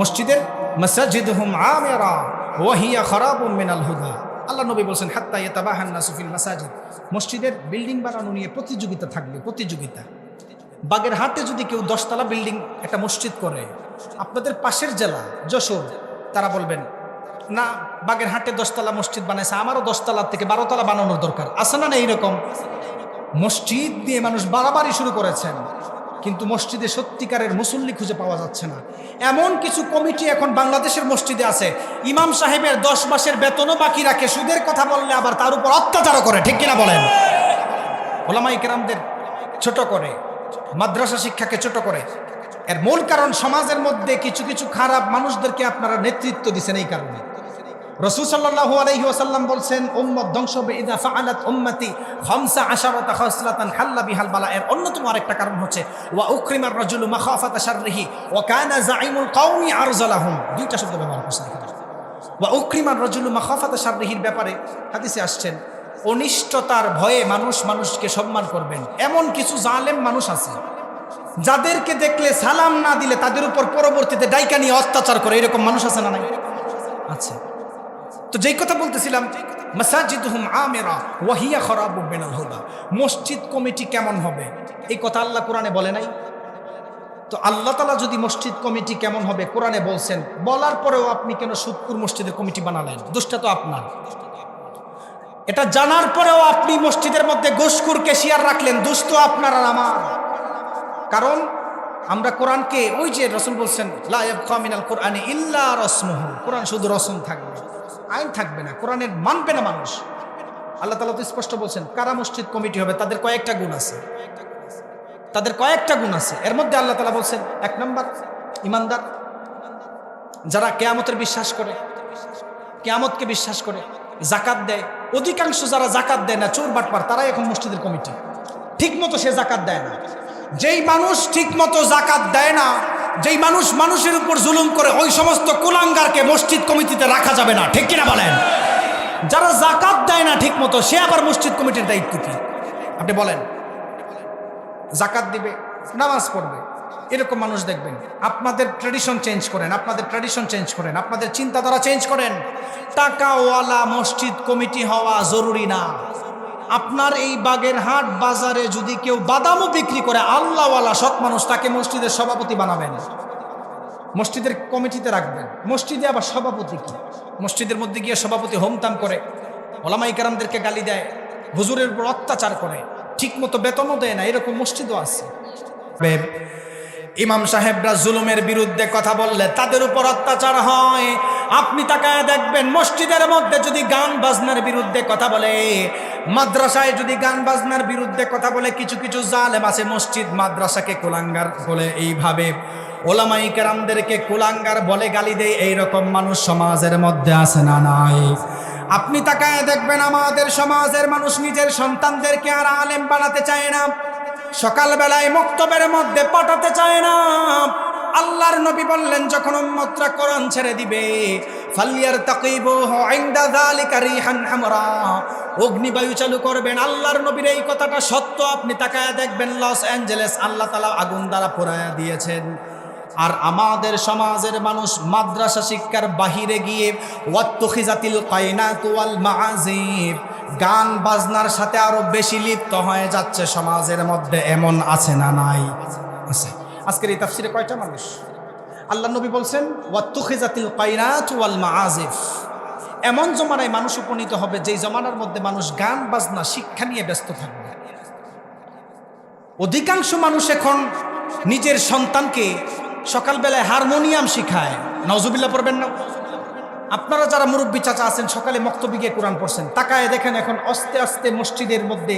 মসজিদের মাসাজিদুহুম আমিরা ওয়া হিয়া খারাবুম মিনাল হুদা, আল্লাহ নবী বলছেন হাত্তা ইয়াতাবাহান নাসু ফিল মাসাজিদ, মসজিদের বিল্ডিং বানানো নিয়ে প্রতিযোগিতা থাকবে, প্রতিযোগিতা। বাগেরহাটে যদি কেউ 10 তলা বিল্ডিং একটা মসজিদ করে, আপনাদের পাশের জেলা যশোর, তারা বলবেন না বাগেরহাটে 10 তলা মসজিদ বানাইছে, আমারও 10 তলার থেকে 12 তলা বানানোর দরকার। আছে না এইরকম? মসজিদ দিয়ে মানুষ বাড়াবাড়ি শুরু করেছেন, কিন্তু মসজিদে সত্যিকারের মুসল্লি খুঁজে পাওয়া যাচ্ছে না। এমন কিছু কমিটি এখন বাংলাদেশের মসজিদে আছে, ইমাম সাহেবের 10 মাসের বেতনও বাকি রাখে, সুদের কথা বললে আবার তার উপর অত্যাচারও করে, ঠিক কিনা বলেন? ওলামায়ে কেরামদের ছোট করে, মাদ্রাসা শিক্ষাকে ছোট করে। এর মূল কারণ সমাজের মধ্যে কিছু কিছু খারাপ মানুষদেরকে আপনারা নেতৃত্ব দিচ্ছেন। এই কারণে রাসূল সাল্লাল্লাহু আলাইহি ওয়াসাল্লাম বলছেন, উম্মত ধ্বংস হবে ইযা ফাআলাত উম্মতি 15 খাসলাতান হাল্লা বিহাল বালা। এর অন্যতম আরেকটা কারণ হচ্ছে ওয়া উকরিমার রাজুলু মাখাফাতা শাররিহি ওয়া কানা যাইমুল কওমি আরজালাহুম। দুইটা শব্দ ব্যবহার করছেন এখানে। ওয়া উকরিমার রাজুলু মাখাফাতা শাররিহির ব্যাপারে হাদিসে আসছেন, অনিষ্টতার ভয়ে মানুষ মানুষকে সম্মান করবেন। এমন কিছু জালেম মানুষ আছে যাদেরকে দেখলে সালাম না দিলে তাদের উপর পরবর্তীতে ডাইকা নিয়ে অত্যাচার করে, এরকম মানুষ আছে না নাই? আচ্ছা, তো যেই কথা বলতেছিলাম, মাসাজিদুহুম আমিরা ওয়া হিয়া খারাবুম মিনাল হুদা, মসজিদ কমিটি কেমন হবে এই কথা আল্লাহ কোরআনে বলে নাই? তো আল্লাহ তাআলা যদি মসজিদ কমিটি কেমন হবে কোরআনে বলছেন, বলার পরেও আপনি কেন সুদপুর মসজিদের কমিটি বানালেন? দোষটা তো আপনার। এটা জানার পরেও আপনি মসজিদের মধ্যে ঘুষখোর ক্যাশিয়ার রাখলেন, দোষ তো আপনার আর আমার। কারণ আমরা কোরআনকে, ওই যে রাসূল বলছেন লা ইয়াবকা মিনাল কোরআনি ইল্লা রাসমুহু, কোরআন শুধু রসম থাকবে, আইন থাকবে না, কোরআনের মানবে না মানুষ। আল্লাহ তাআলা তো স্পষ্ট বলছেন কারা মসজিদ কমিটি হবে তাদের কয়েকটা গুণ আছে, তাদের কয়েকটা গুণ আছে। এর মধ্যে আল্লাহ তাআলা বলছেন 1 নম্বর ইমানদার, যারা কিয়ামতের বিশ্বাস করে, কিয়ামতকে বিশ্বাস করে, যাকাত দেয়। অধিকাংশ যারা যাকাত দেয় না, চোর বাটপার, তারাই এখন মসজিদের কমিটি। ঠিক মতো সে যাকাত দেয় না। যেই মানুষ ঠিক মতো যাকাত দেয় না, যেই মানুষ মানুষের উপর জুলুম করে, ওই সমস্ত কুলাঙ্গারকে মসজিদ কমিটিতে রাখা যাবে না। ঠিক কিনা বলেন? যারা যাকাত দেয় না ঠিক মতো, সে আবার মসজিদ কমিটির দায়িত্ব কি? আপনি বলেন। যাকাত দিবে, নামাজ পড়বে, এরকম মানুষ দেখবেন। আপনাদের ট্র্যাডিশন চেঞ্জ করেন, আপনাদের ট্র্যাডিশন চেঞ্জ করেন, আপনাদের চিন্তাধারা চেঞ্জ করেন। টাকাওয়ালা মসজিদ কমিটি হওয়া জরুরি না। আপনার এই বাগেরহাট বাজারে যদি কেউ বাদামও বিক্রি করে, আল্লাহওয়ালা সৎ মানুষ, তাকে মসজিদের সভাপতি বানাবেন, মসজিদের কমিটিতে রাখবেন। মসজিদে আবার সভাপতি কি? মসজিদের মধ্যে গিয়ে সভাপতি হোমতাম করে, ওলামায়ে কেরামদেরকে গালি দেয়, হুজুরের উপর অত্যাচার করে, ঠিক মতো বেতনও দেয় না, এরকম মসজিদও আছে। ইমাম সাহেবরা জুলুমের বিরুদ্ধে কথা বললে তাদের উপর অত্যাচার হয়। আপনি তাকায় দেখবেন, মসজিদের মধ্যে যদি গান বাজনার বিরুদ্ধে কথা বলে, মাদ্রাসায় যদি গান বাজনার বিরুদ্ধে কথা বলে, কিছু কিছু জালেম আছে মসজিদ মাদ্রাসাকে কুলাঙ্গার বলে, এইভাবে ওলামায়ে কেরামদেরকে কুলাঙ্গার বলে গালি দেয়। এইরকম মানুষ সমাজের মধ্যে আছে না নাই? আপনি তাকায় দেখবেন, আমাদের সমাজের মানুষ নিজের সন্তানদেরকে আর আলেম বানাতে চায় না, সকালবেলায় মক্তবের মধ্যে পাঠাতে চায় না। আল্লাহর নবী বললেন, যখন উম্মতরা কোরআন ছেড়ে দিবে, ফালিয়ারতাকিবুহু ইনদা যালিকা রিহান হামরা, অগ্নিবায়ু চালু করবেন। আল্লাহর নবীর এই কথাটা সত্য। আপনি তাকায় দেখবেন, লস অ্যাঞ্জেলেস আল্লাহ তাআলা আগুন দ্বারা পোড়ায়া দিয়েছেন। আর আমাদের সমাজের মানুষ মাদ্রাসা শিক্ষার বাহিরে গিয়ে ওয়াত্তুখিজাতিল কায়নাতু ওয়াল মাআজিব, গান বাজনার সাথে আরো বেশি লিপ্ত হয়ে যাচ্ছে সমাজের মধ্যে। এমন আছে না নাই? আছে। আজকের এই তাফসিরে কয়টা মানুষ? আল্লাহ নবী বলছেন ওয়াত্তুখিজাতিল কায়নাতু ওয়াল মাআজিব। এমন জমানায় মানুষ উপনীত হবে, যেই জমানার মধ্যে মানুষ গান বাজনা শিক্ষা নিয়ে ব্যস্ত থাকবে। অধিকাংশ মানুষ এখন নিজের সন্তানকে সকালবেলায় হারমোনিয়াম শিখায়। নাউজুবিল্লাহ পড়বেন না? আপনারা যারা মুরব্বী চাচা আছেন, সকালে মক্তবে গিয়ে কোরআন পড়ছেন, তাকায় দেখেন এখন আস্তে আস্তে মসজিদের মধ্যে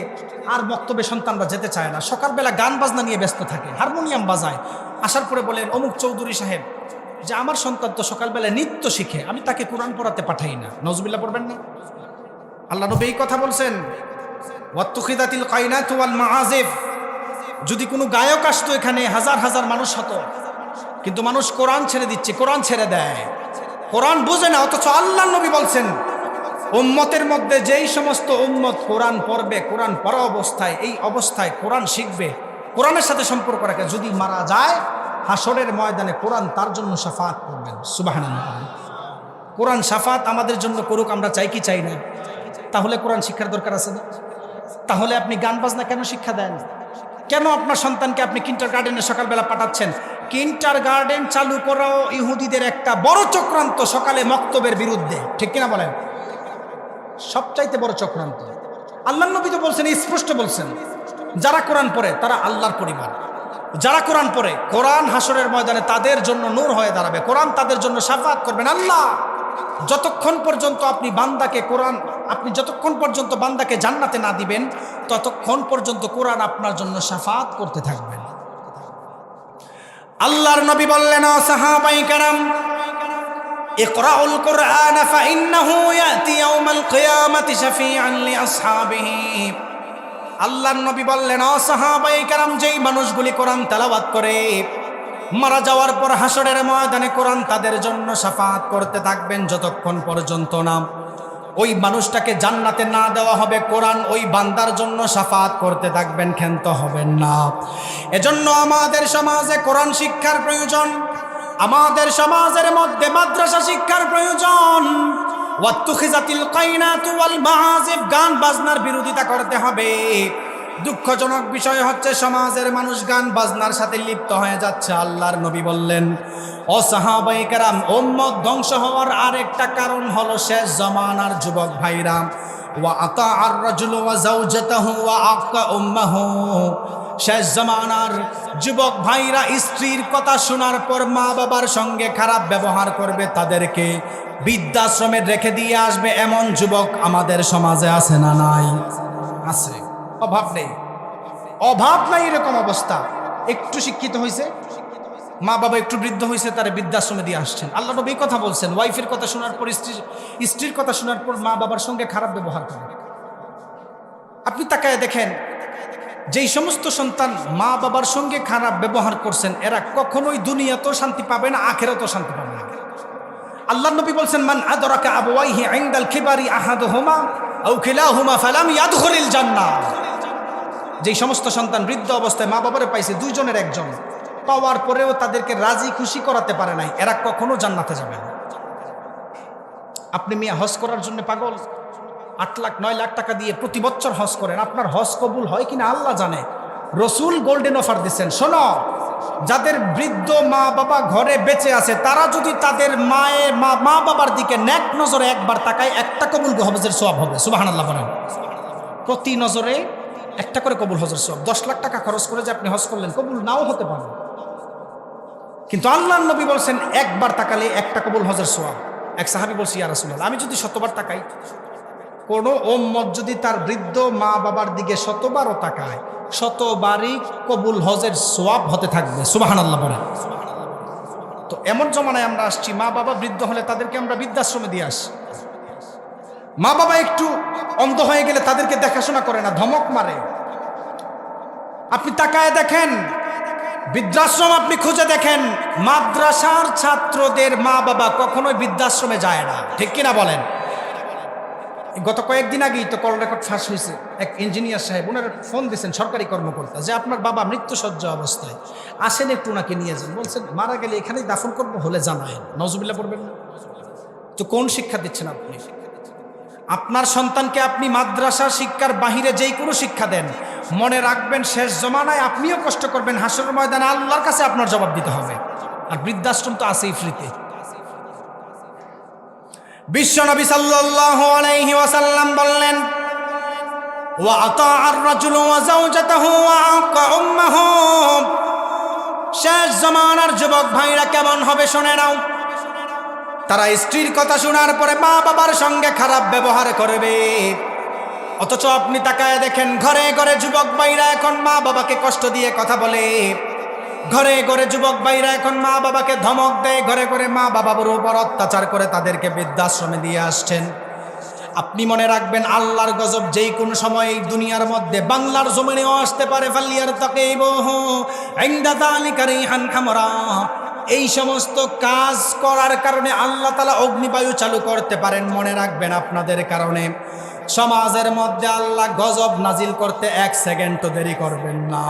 আর মক্তবে সন্তানরা যেতে চায় না, সকালবেলা গান বাজনা নিয়ে ব্যস্ত থাকে, হারমোনিয়াম বাজায়। আসার পরে বলেন অমুক চৌধুরী সাহেব যে আমার সন্তান তো সকালবেলায় নৃত্য শিখে, আমি তাকে কোরআন পড়াতে পাঠাই না। নাউজুবিল্লাহ পড়বেন না? আল্লাহ নবী এই কথা বলছেন, ওয়াত্তুখিদাতিল কায়নাতু ওয়াল মাআজিব। যদি কোনো গায়ক আসতো এখানে, হাজার হাজার মানুষ হতো, কিন্তু মানুষ কোরআন ছেড়ে দিচ্ছে, কোরআন ছেড়ে দেয়, কোরআন বুঝে না। অথচ আল্লাহ নবী বলছেন, উম্মতের মধ্যে যেই সমস্ত উম্মত কোরআন পড়বে, কোরআন পড়া অবস্থায়, এই অবস্থায় কোরআন শিখবে, কোরআনের সাথে সম্পর্ক রাখে, যদি মারা যায় হাসরের ময়দানে কোরআন তার জন্য শাফাআত করবেন। সুবহানাল্লাহ। কোরআন শাফাআত আমাদের জন্য করুক, আমরা চাই কি চাই না? তাহলে কোরআন শিক্ষার দরকার আছে না? তাহলে আপনি গান বাজনা কেন শিক্ষা দেন? কেন আপনার সন্তানকে আপনি কিন্ডারগার্টেনে সকালবেলা পাঠাচ্ছেন? কিন্ডারগার্টেন চালু করাও ইহুদিদের একটা বড় চক্রান্ত, সকালে মক্তবের বিরুদ্ধে। ঠিক কিনা বলেন? সবচাইতে বড় চক্রান্ত। আল্লাহর নবী তো বলছেন, স্পষ্ট বলছেন, যারা কোরআন পড়ে তারা আল্লাহর পরিবার। যারা কোরআন পড়ে, কোরআন হাসরের ময়দানে তাদের জন্য নূর হয়ে দাঁড়াবে, কোরআন তাদের জন্য শাফাআত করবেন। আল্লাহ যতক্ষণ পর্যন্ত আপনি বান্দাকে কোরআন, আপনি যতক্ষণ পর্যন্ত বান্দাকে জান্নাতে না দিবেন, ততক্ষণ পর্যন্ত কোরআন আপনার জন্য শাফাআত করতে থাকবেন। আল্লাহর নবী বললেন, ও সাহাবায়ে কেরাম, ইকরাউল কুরআন ফাইন্নাহু ইয়াতি ইয়াউমাল কিয়ামাতি শাফিআন লিআসহাবিহি। আল্লাহর নবী বললেন, ও সাহাবায়ে কেরাম, যেই মানুষগুলি কোরআন তেলাওয়াত করে মারা যাওয়ার পর হাসরের ময়দানে কোরআন তাদের জন্য শাফাআত করতে থাকবেন, যতক্ষণ পর্যন্ত না ওই মানুষটাকে জান্নাতে না দেওয়া হবে, কোরআন ওই বান্দার জন্য শাফাআত করতে থাকবেন, ক্ষান্ত হবেন না। এজন্য আমাদের সমাজে কোরআন শিক্ষার প্রয়োজন, আমাদের সমাজের মধ্যে মাদ্রাসা শিক্ষার প্রয়োজন। ওয়াত্তুখিজাতিল কায়নাতু ওয়াল মাআজিব, গান বাজনার বিরোধিতা করতে হবে। দুঃখজনক বিষয় হচ্ছে সমাজের মানুষ গান বাজনার সাথে লিপ্ত হয়ে যাচ্ছে। আল্লাহর নবী বললেন, ও সাহাবায়ে কেরাম, উম্মত ধ্বংস হওয়ার আরেকটা কারণ হলো শেষ জমানার যুবক ভাইরা ওয়া আতাআর রাজুলু ওয়া যাওজাতাহু ওয়া আক্কা উম্মাহু। শেষ জামানার যুবক ভাইরা স্ত্রীর কথা শোনার পর মা বাবার সঙ্গে খারাপ ব্যবহার করবে, তাদেরকে বৃদ্ধাশ্রমে রেখে দিয়ে আসবে, এমন যুবক আমাদের সমাজে আছে না নাই? আছে, অভাব নেই, অভাব নাই এরকম অবস্থা। একটু শিক্ষিত হয়েছে, মা বাবা একটু বৃদ্ধ হয়েছে, তারা বৃদ্ধাশ্রমে দিয়ে আসছেন। আল্লাহ নবী কথা বলছেন, ওয়াইফের কথা শোনার পর স্ত্রীর কথা শোনার পর মা বাবার সঙ্গে খারাপ ব্যবহার করে। আপনি তাকায় দেখেন, যেই সমস্ত সন্তান মা বাবার সঙ্গে খারাপ ব্যবহার করছেন, এরা কখনোই দুনিয়াতেও শান্তি পাবে না, আখিরাতেও শান্তি পাবে না। আল্লাহ নবী বলছেন, মান আদরাকা আবওয়াইহি ইনদাল কিবারি আহাদুহুমা আও কিলাহুমা ফালাম ইয়াদখুলিল জান্নাহ। যেই সমস্ত সন্তান বৃদ্ধ অবস্থায় মা বাবারে পাইছে, দুইজনের একজন পাওয়ার পরেও তাদেরকে রাজি খুশি করাতে পারে নাই, এরা কখনো জান্নাতে যাবে না। আপনি মিয়া হজ করার জন্য পাগল, 8 লাখ 9 লাখ টাকা দিয়ে প্রতি বছর হজ করেন, আপনার হজ কবুল হয় কিনা আল্লাহ জানে। রসুল গোল্ডেন অফার দিচ্ছেন, শোনো, যাদের বৃদ্ধ মা বাবা ঘরে বেঁচে আছে, তারা যদি তাদের মা বাবার দিকে নেক নজরে একবার তাকায়, একটা কবুল হজের সওয়াব হবে। সুবহানাল্লাহ বলেন। প্রতি নজরে একটা করে কবুল হজের সওয়াব। 10 লাখ টাকা খরচ করে যে আপনি হজ করলেন, কবুল নাও হতে পারে, কিন্তু আল্লাহর নবী বলছেন একবার তাকালে একটা কবুল হজের সওয়াব। এক সাহাবী বলছে, ইয়া রাসূলুল্লাহ, আমি যদি 100বার তাকাই, কোন উম্মত যদি তার বৃদ্ধ মা বাবার দিকে 100বারও তাকায়, 100বারই কবুল হজের সওয়াব হতে থাকবে। সুবহানাল্লাহ বলেন। তো এমন জমানায় আমরা আসছি, মা বাবা বৃদ্ধ হলে তাদেরকে আমরা বৃদ্ধাশ্রমে দিয়ে আসি। মা বাবা একটু অন্ধ হয়ে গেলে তাদেরকে দেখাশোনা করে না, ধমক মারে। আপনি তাকায় দেখেন, বৃদ্ধাশ্রম আপনি খুঁজে দেখেন, মাদ্রাসার ছাত্রদের মা বাবা কখনোই বৃদ্ধাশ্রমে যায় না, ঠিক কিনা বলেন? গত কয়েকদিন আগেই তো কল রেকর্ড ফাঁস হয়েছে, এক ইঞ্জিনিয়ার সাহেব ওনার ফোন দিয়েছেন সরকারি কর্মকর্তা, যে আপনার বাবা মৃত্যুসজ্জা অবস্থায়, আসেন একটু ওনাকে নিয়ে যান। বলছেন মারা গেলে এখানেই দাফন করবো, হলে জানায়। নজুবিল্লাহ পড়বেন না? তো কোন শিক্ষা দিচ্ছেন আপনি? আপনার সন্তানকে আপনি মাদ্রাসা শিক্ষার বাহিরে যেই কোনো শিক্ষা দেন, মনে রাখবেন শেষ জমানায় আপনিও কষ্ট করবেন, হাসরের ময়দানে আল্লাহর কাছে আপনার জবাব দিতে হবে। আর বৃদ্ধাশ্রম তো আছেই ফ্রিতে। বিশ্বনবী সাল্লাল্লাহু আলাইহি ওয়াসাল্লাম বললেন, ওয়া আতাআর রাজুলু ওয়া যাওজাতাহু ওয়া আক্কা উম্মাহু। শেষ জমানার যুবক ভাইরা কেমন হবে শুনে নাও। তারা স্ত্রীর কথা শোনার পরে মা বাবার সঙ্গে খারাপ ব্যবহার করবে। অথচ আপনি তাকায় দেখেন, ঘরে ঘরে যুবক ভাইরা এখন মা বাবাকে কষ্ট দিয়ে কথা বলে, ঘরে ঘরে যুবক ভাইরা এখন মা বাবাকে ধমক দেয়, ঘরে ঘরে মা বাবার উপর অত্যাচার করে তাদেরকে বৃদ্ধাশ্রমে দিয়ে আসছেন। আপনি মনে রাখবেন, আল্লাহর গজব যেই কোনো সময় এই দুনিয়ার মধ্যে বাংলার জমিনেও আসতে পারে। ফালিয়ারতাকিবুহু ইনদা যালিকা রিহান হামরা। এই সমস্ত কাজ করার কারণে আল্লাহ তাআলা অগ্নিবায়ু চালু করতে পারেন। মনে রাখবেন, আপনাদের কারণে সমাজের মধ্যে আল্লাহ গজব নাজিল করতে 1 সেকেন্ডও দেরি করবেন না।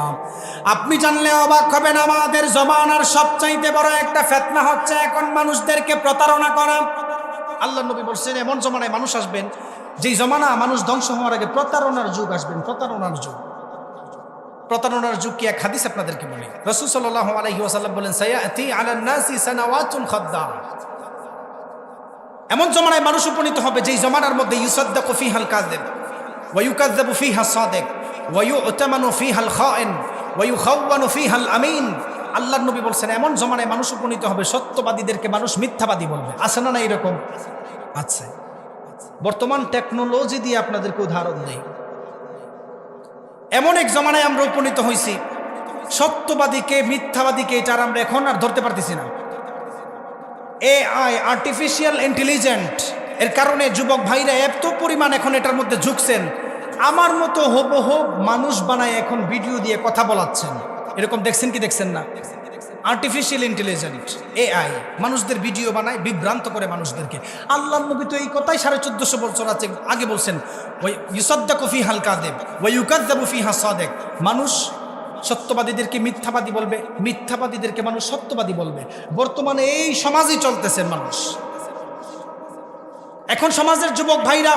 আপনি জানলে অবাক হবেন, আমাদের জমানার সবচাইতে বড় একটা ফিতনা হচ্ছে এখন মানুষদেরকে প্রতারণা করা। আল্লাহ নবী বলছেন, এমন জমানায় মানুষ আসবেন, যেই জমানা মানুষ ধ্বংস হওয়ার আগে প্রতারণার যুগ আসবেন। প্রতারণার যুগ, প্রতারণার যুগ কি? এক হাদিস আপনাদেরকে বলি। রাসূল সাল্লাল্লাহু আলাইহি ওয়াসাল্লাম বলেন, সায়াতি আলান নাসি সানাওয়াতুন খাদ্দা। এমন জমানায় মানুষ উপনীত হবে, যেই জমানার মধ্যে ইউসাদ্দাকু ফিহাল কাযিব ওয়া ইউকাযযাবু ফিহা সাদিক ওয়া ইউতামানু ফিহাল খায়েন ওয়া ইউখাওয়ানু ফিহাল আমিন। আল্লাহর নবী বলছেন, এমন জমানায় মানুষ উপনীত হবে, সত্যবাদীদেরকে মানুষ মিথ্যাবাদী বলবে। আছে না? না এরকম আছে। বর্তমান টেকনোলজি দিয়ে আপনাদেরকে উদাহরণ দেই। এমন এক জমানায় আমরা উপনীত হয়েছি, সত্যবাদীকে মিথ্যাবাদীকে এটা আমরা এখন আর ধরতে পারতেছি না। AI, আর্টিফিশিয়াল ইন্টেলিজেন্ট, এর কারণে যুবক ভাইরা এত পরিমাণ এখন এটার মধ্যে ঝুঁকছেন, আমার মতো হুবহু মানুষ বানায় এখন ভিডিও দিয়ে কথা বলাচ্ছেন। এরকম দেখছেন কি দেখছেন না? আর্টিফিশিয়াল ইন্টেলিজেন্ট AI মানুষদের ভিডিও বানায়, বিভ্রান্ত করে মানুষদেরকে। আল্লাহর নবী তো এই কথাই 1450 বছর আগে বলছেন, ইউসাদ্দাকু ফিহাল কাযিব ওয়া ইউকাযযাবু ফিহা সাদিক। মানুষ সত্যবাদীদেরকে মিথ্যাবাদী বলবে, মিথ্যাবাদীদেরকে মানুষ সত্যবাদী বলবে। বর্তমানে এই সমাজই চলতেছেন মানুষ। এখন সমাজের যুবক ভাইরা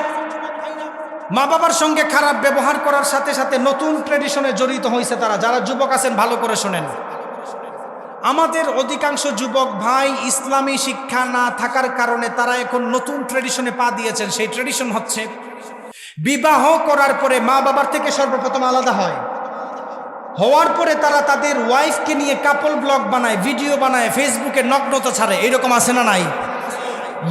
মা বাবার সঙ্গে খারাপ ব্যবহার করার সাথে সাথে নতুন ট্র্যাডিশনে জড়িত হয়েছে তারা। যারা যুবক আছেন ভালো করে শোনেন, আমাদের অধিকাংশ যুবক ভাই ইসলামী শিক্ষা না থাকার কারণে তারা এখন নতুন ট্র্যাডিশনে পা দিয়েছেন। সেই ট্র্যাডিশন হচ্ছে বিবাহ করার পরে মা বাবার থেকে সর্বপ্রথম আলাদা হয়, হওয়ার পরে তারা তাদের ওয়াইফকে নিয়ে কাপল ব্লগ বানায়, ভিডিও বানায়, ফেসবুকে নগ্নতা ছাড়ে। এরকম আছে না নাই?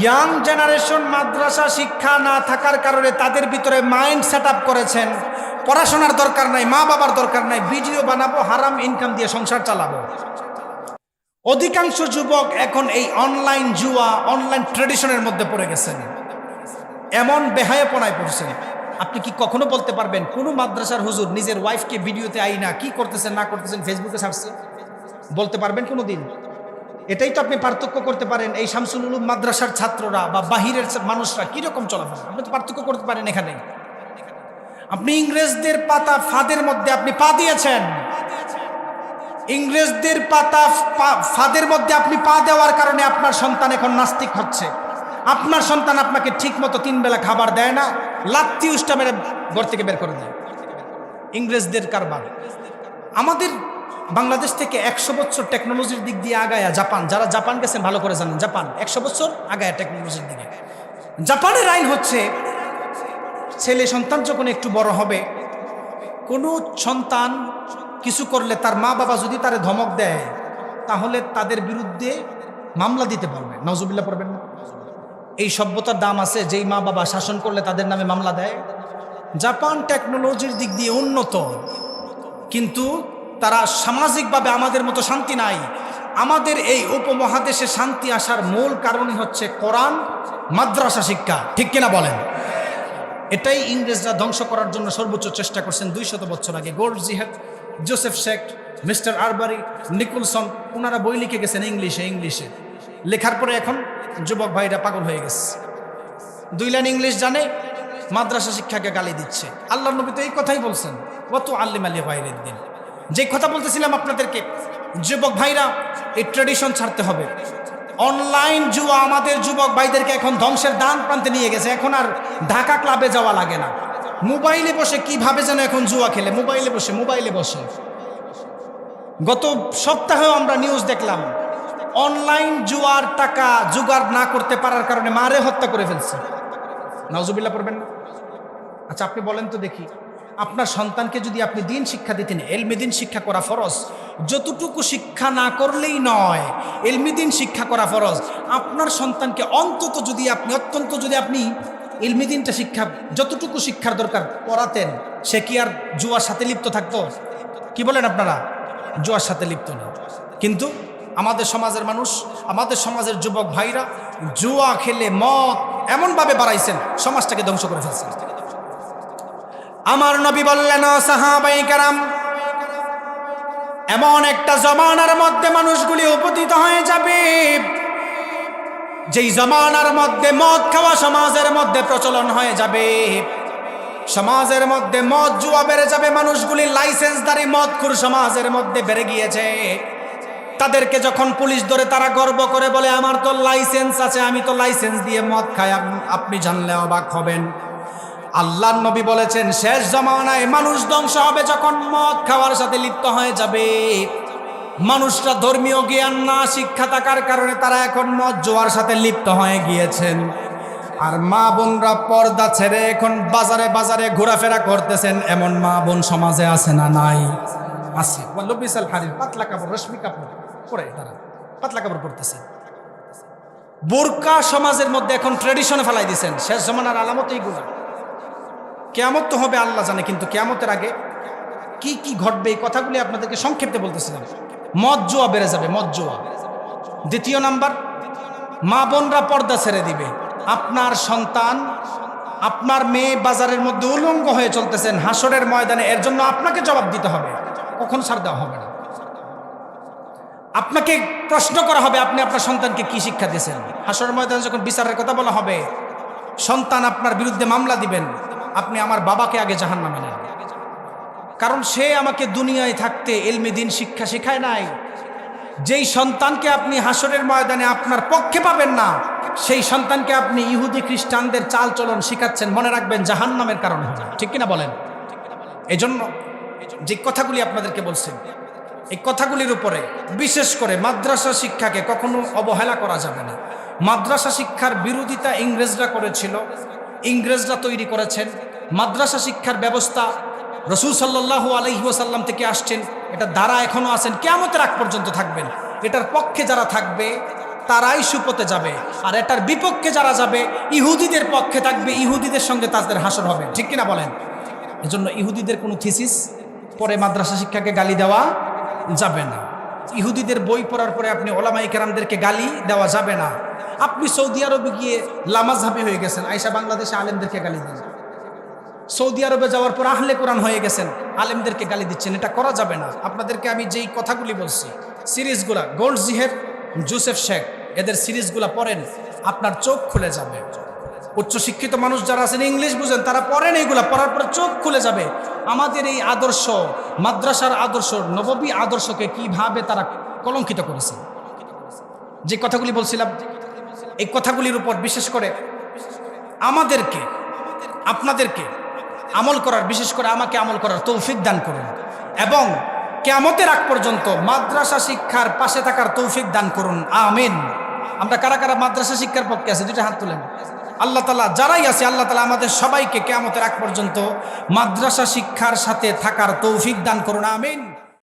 ইয়াং জেনারেশন মাদ্রাসা শিক্ষা না থাকার কারণে তাদের ভিতরে মাইন্ড সেট আপ করেছেন, পড়াশোনার দরকার নাই, মা বাবার দরকার নাই, ভিডিও বানাবো, হারাম ইনকাম দিয়ে সংসার চালাবো। অধিকাংশ যুবক এখন এই অনলাইন জুয়া, অনলাইন ট্রেডিশনের মধ্যে পড়ে গেছেন, এমন বেহায়াপনায় পড়ছেন। আপনি কি কখনো বলতে পারবেন কোনো মাদ্রাসার হুজুর নিজের ওয়াইফকে ভিডিওতে আইনা কি করতেছেন না করতেছেন ফেসবুকে ছাড়ছে? বলতে পারবেন কোনো দিন? এটাই তো আপনি পার্থক্য করতে পারেন এই শামসুল উলুম মাদ্রাসার ছাত্ররা বা বাহিরের মানুষরা কিরকম চলাফেরা, আপনি তো পার্থক্য করতে পারেন এখানে। আপনি ইংরেজদের পাতা ফাঁদের মধ্যে আপনি পা দিয়েছেন, ইংরেজদের পাতা ফাঁদের মধ্যে আপনি পা দেওয়ার কারণে আপনার সন্তান এখন নাস্তিক হচ্ছে। আপনার সন্তান আপনাকে ঠিক মতো 3 বেলা খাবার দেয় না, লাত্তি উষ্টা মেরে ঘর থেকে বের করে দেয়। ইংরেজদের কারবার। আমাদের বাংলাদেশ থেকে 100 বছর টেকনোলজির দিক দিয়ে আগায়া জাপান, যারা জাপান গেছেন ভালো করে জানেন, জাপান 100 বছর আগায়া টেকনোলজির দিকে। জাপানের আইন হচ্ছে ছেলে সন্তান যখন একটু বড় হবে, কোনো সন্তান কিছু করলে তার মা বাবা যদি তারে ধমক দেয় তাহলে তাদের বিরুদ্ধে মামলা দিতে পারবে। নাউজুবিল্লাহ পড়বেন না? এই সভ্যতার দাম আছে যেই মা বাবা শাসন করলে তাদের নামে মামলা দেয়। জাপান টেকনোলজির দিক দিয়ে উন্নত, কিন্তু তারা সামাজিকভাবে আমাদের মতো শান্তি নাই। আমাদের এই উপমহাদেশে শান্তি আসার মূল কারণই হচ্ছে কোরআন, মাদ্রাসা শিক্ষা, ঠিক কিনা বলেন? এটাই ইংরেজরা ধ্বংস করার জন্য সর্বোচ্চ চেষ্টা করছেন 200 বছর আগে। গোল্ড জিহাদ, জোসেফ শেক্ট, মিস্টার আরবারি, নিকলসন, ওনারা বই লিখে গেছেন ইংলিশে। লেখার পরে এখন যুবক ভাইরা পাগল হয়ে গেছে, 2 লাইন ইংলিশ জানে, মাদ্রাসা শিক্ষাকে গালি দিচ্ছে। আল্লাহ নবী তো এই কথাই বলছেন, ওয়াতু আল্লিম আলী গায়রিদ দিন। যে কথা বলতেছিলাম আপনাদেরকে, যুবক ভাইরা এই ট্রেডিশন ছাড়তে হবে। অনলাইন জুয়া আমাদের যুবক ভাইদেরকে এখন ধ্বংসের দান প্রান্তে নিয়ে গেছে। এখন আর ঢাকা ক্লাবে যাওয়া লাগে না, মোবাইলে বসে কিভাবে যেন এখন জুয়া খেলে, মোবাইলে বসে। গত সপ্তাহেও আমরা নিউজ দেখলাম, অনলাইন জুয়ার টাকা জোগাড় না করতে পারার কারণে মারে হত্যা করে ফেলছে। নাউজুবিল্লাহ পড়বেন না? আচ্ছা আপনি বলেন তো দেখি, আপনার সন্তানকে যদি আপনি দিন শিক্ষা দিতেন, এলমে দিন শিক্ষা করা ফরজ, যতটুকু শিক্ষা না করলেই নয়, এলমে দিন শিক্ষা করা ফরজ। আপনার সন্তানকে অন্তত যদি আপনি এলমে দিনটা শিক্ষা, যতটুকু শিক্ষার দরকার পড়াতেন, সে কি আর জুয়ার সাথে লিপ্ত থাকতো? কি বলেন আপনারা? জুয়ার সাথে লিপ্ত না। কিন্তু আমাদের সমাজের মানুষ, আমাদের সমাজের যুবক ভাইরা জুয়া খেলে মদ এমনভাবে বাড়াইছেন, সমাজটাকে ধ্বংস করে ফেলছেন। আমার নবী বললেন, সাহাবায়ে কেরাম, এমন একটা জমানার মধ্যে মানুষগুলি উপস্থিত হয়ে যাবে যেই জমানার মধ্যে মদ খাওয়া সমাজের মধ্যে প্রচলন হয়ে যাবে, সমাজের মধ্যে মদ জুয়া বেড়ে যাবে, মানুষগুলি লাইসেন্সধারী মদখোর সমাজের মধ্যে বেড়ে গিয়েছে। তাদেরকে যখন পুলিশ ধরে তারা গর্ব করে বলে, আমার তো লাইসেন্স আছে, আমি তো লাইসেন্স দিয়ে মদ খাই। আপনি জানলে অবাক হবেন, আল্লাহর নবী বলেছেন শেষ জামানায় মানুষ ধ্বংস হবে যখন মদ খাওয়ার সাথে লিপ্ত হয়ে যাবে। মানুষরা ধর্মীয় জ্ঞান না শিক্ষা থাকার কারণে তারা এখন মদ জুয়ার সাথে লিপ্ত হয়ে গিয়েছেন। আর মা বোনরা পর্দা ছেড়ে এখন বাজারে বাজারে ঘোরাফেরা করতেছেন। এমন মা বোন সমাজে আছে না নাই? আছে। বিশাল হারির পাতলা কাপড়, রশ্মি কাপড় পরে তারা পাতলা কাপড় পরতেছে। বোরকা সমাজের মধ্যে এখন ট্রেডিশনে ফেলাই দিয়েছেন। শেষ জামানার আলামত এইগুলো। কিয়ামত তো হবে আল্লাহ জানে, কিন্তু কিয়ামতের আগে কি কি ঘটবে এই কথাগুলি আপনাদেরকে সংক্ষেপে বলতেছিলাম। মদ জুয়া বেড়ে যাবে, মদ জুয়া। দ্বিতীয় নাম্বার, মা বোনরা পর্দা ছেড়ে দিবে। আপনার সন্তান, আপনার মেয়ে বাজারের মধ্যে উলঙ্গ হয়ে চলতেছেন, হাসরের ময়দানে এর জন্য আপনাকে জবাব দিতে হবে, কখন ছাড় দেওয়া হবে না। আপনাকে প্রশ্ন করা হবে আপনি আপনার সন্তানকে কি শিক্ষা দিয়েছেন। হাসরের ময়দানে যখন বিচারের কথা বলা হবে, সন্তান আপনার বিরুদ্ধে মামলা দিবেন, আপনি আমার বাবাকে আগে জাহান্নামে নেন, কারণ সে আমাকে দুনিয়ায় থাকতে ইলমে দ্বীন শিক্ষা শেখায় নাই। যেই সন্তানকে আপনি হাসরের ময়দানে আপনার পক্ষে পাবেন না, সেই সন্তানকে আপনি ইহুদি খ্রিস্টানদের চাল চলন শিখাচ্ছেন, মনে রাখবেন জাহান্নামের কারণ হবে। ঠিক কিনা বলেন? এই জন্য যে কথাগুলি আপনাদেরকে বলছেন, এই কথাগুলির উপরে বিশেষ করে মাদ্রাসা শিক্ষাকে কখনো অবহেলা করা যাবে না। মাদ্রাসা শিক্ষার বিরোধিতা ইংরেজরা করেছিল, ইংরেজরা তৈরি করেছেন। মাদ্রাসা শিক্ষার ব্যবস্থা রাসূল সাল্লাল্লাহু আলাইহি ওয়াসাল্লাম থেকে আসছেন, এটা দ্বারা এখনো আছেন, কিয়ামতের আগ পর্যন্ত থাকবেন। এটার পক্ষে যারা থাকবে তারাই সুপথে যাবে, আর এটার বিপক্ষে যারা যাবে ইহুদিদের পক্ষে থাকবে, ইহুদিদের সঙ্গে তাদের হাসর হবে। ঠিক কিনা বলেন? এজন্য ইহুদিদের কোনো থিসিস পরে মাদ্রাসা শিক্ষাকে গালি দেওয়া যাবে না। ইহুদিদের বই পড়ার পরে আপনি ওলামায়ে কেরামদেরকে গালি দেওয়া যাবে না। আপনি সৌদি আরবে গিয়ে লামাজহাবি হয়ে গেছেন, আয়েশা বাংলাদেশে আলেমদেরকে গালি দেন। সৌদি আরবে যাওয়ার পর আহলে কোরআন হয়ে গেছেন, আলেমদেরকে গালি দিচ্ছেন, এটা করা যাবে না। আপনাদেরকে আমি যেই কথাগুলি বলছি, সিরিজগুলা গোল্ডজিহের, জোসেফ শেখ, এদের সিরিজগুলা পড়েন, আপনার চোখ খুলে যাবে। উচ্চশিক্ষিত মানুষ যারা আছেন, ইংলিশ বুঝেন, তারা পড়েন, এইগুলা পড়ার পরে চোখ খুলে যাবে। আমাদের এই আদর্শ, মাদ্রাসার আদর্শ, নববী আদর্শকে কিভাবে তারা কলঙ্কিত করেছে। যে কথাগুলি বলছিলাম, এই কথাগুলির উপর বিশেষ করে আমাদেরকে, আপনাদেরকে আমল করার, বিশেষ করে আমাকে আমল করার তৌফিক দান করুন, এবং কিয়ামতের আগ পর্যন্ত মাদ্রাসা শিক্ষার পাশে থাকার তৌফিক দান করুন। আমিন। আমরা কারা কারা মাদ্রাসা শিক্ষার পক্ষে আছে, দুইটা হাত তুলেন। আল্লাহ তাআলা যারাই আছে, আল্লাহ তাআলা আমাদের সবাইকে কিয়ামতের আগ পর্যন্ত মাদ্রাসা শিক্ষার সাথে থাকার তৌফিক দান করুন। আমিন।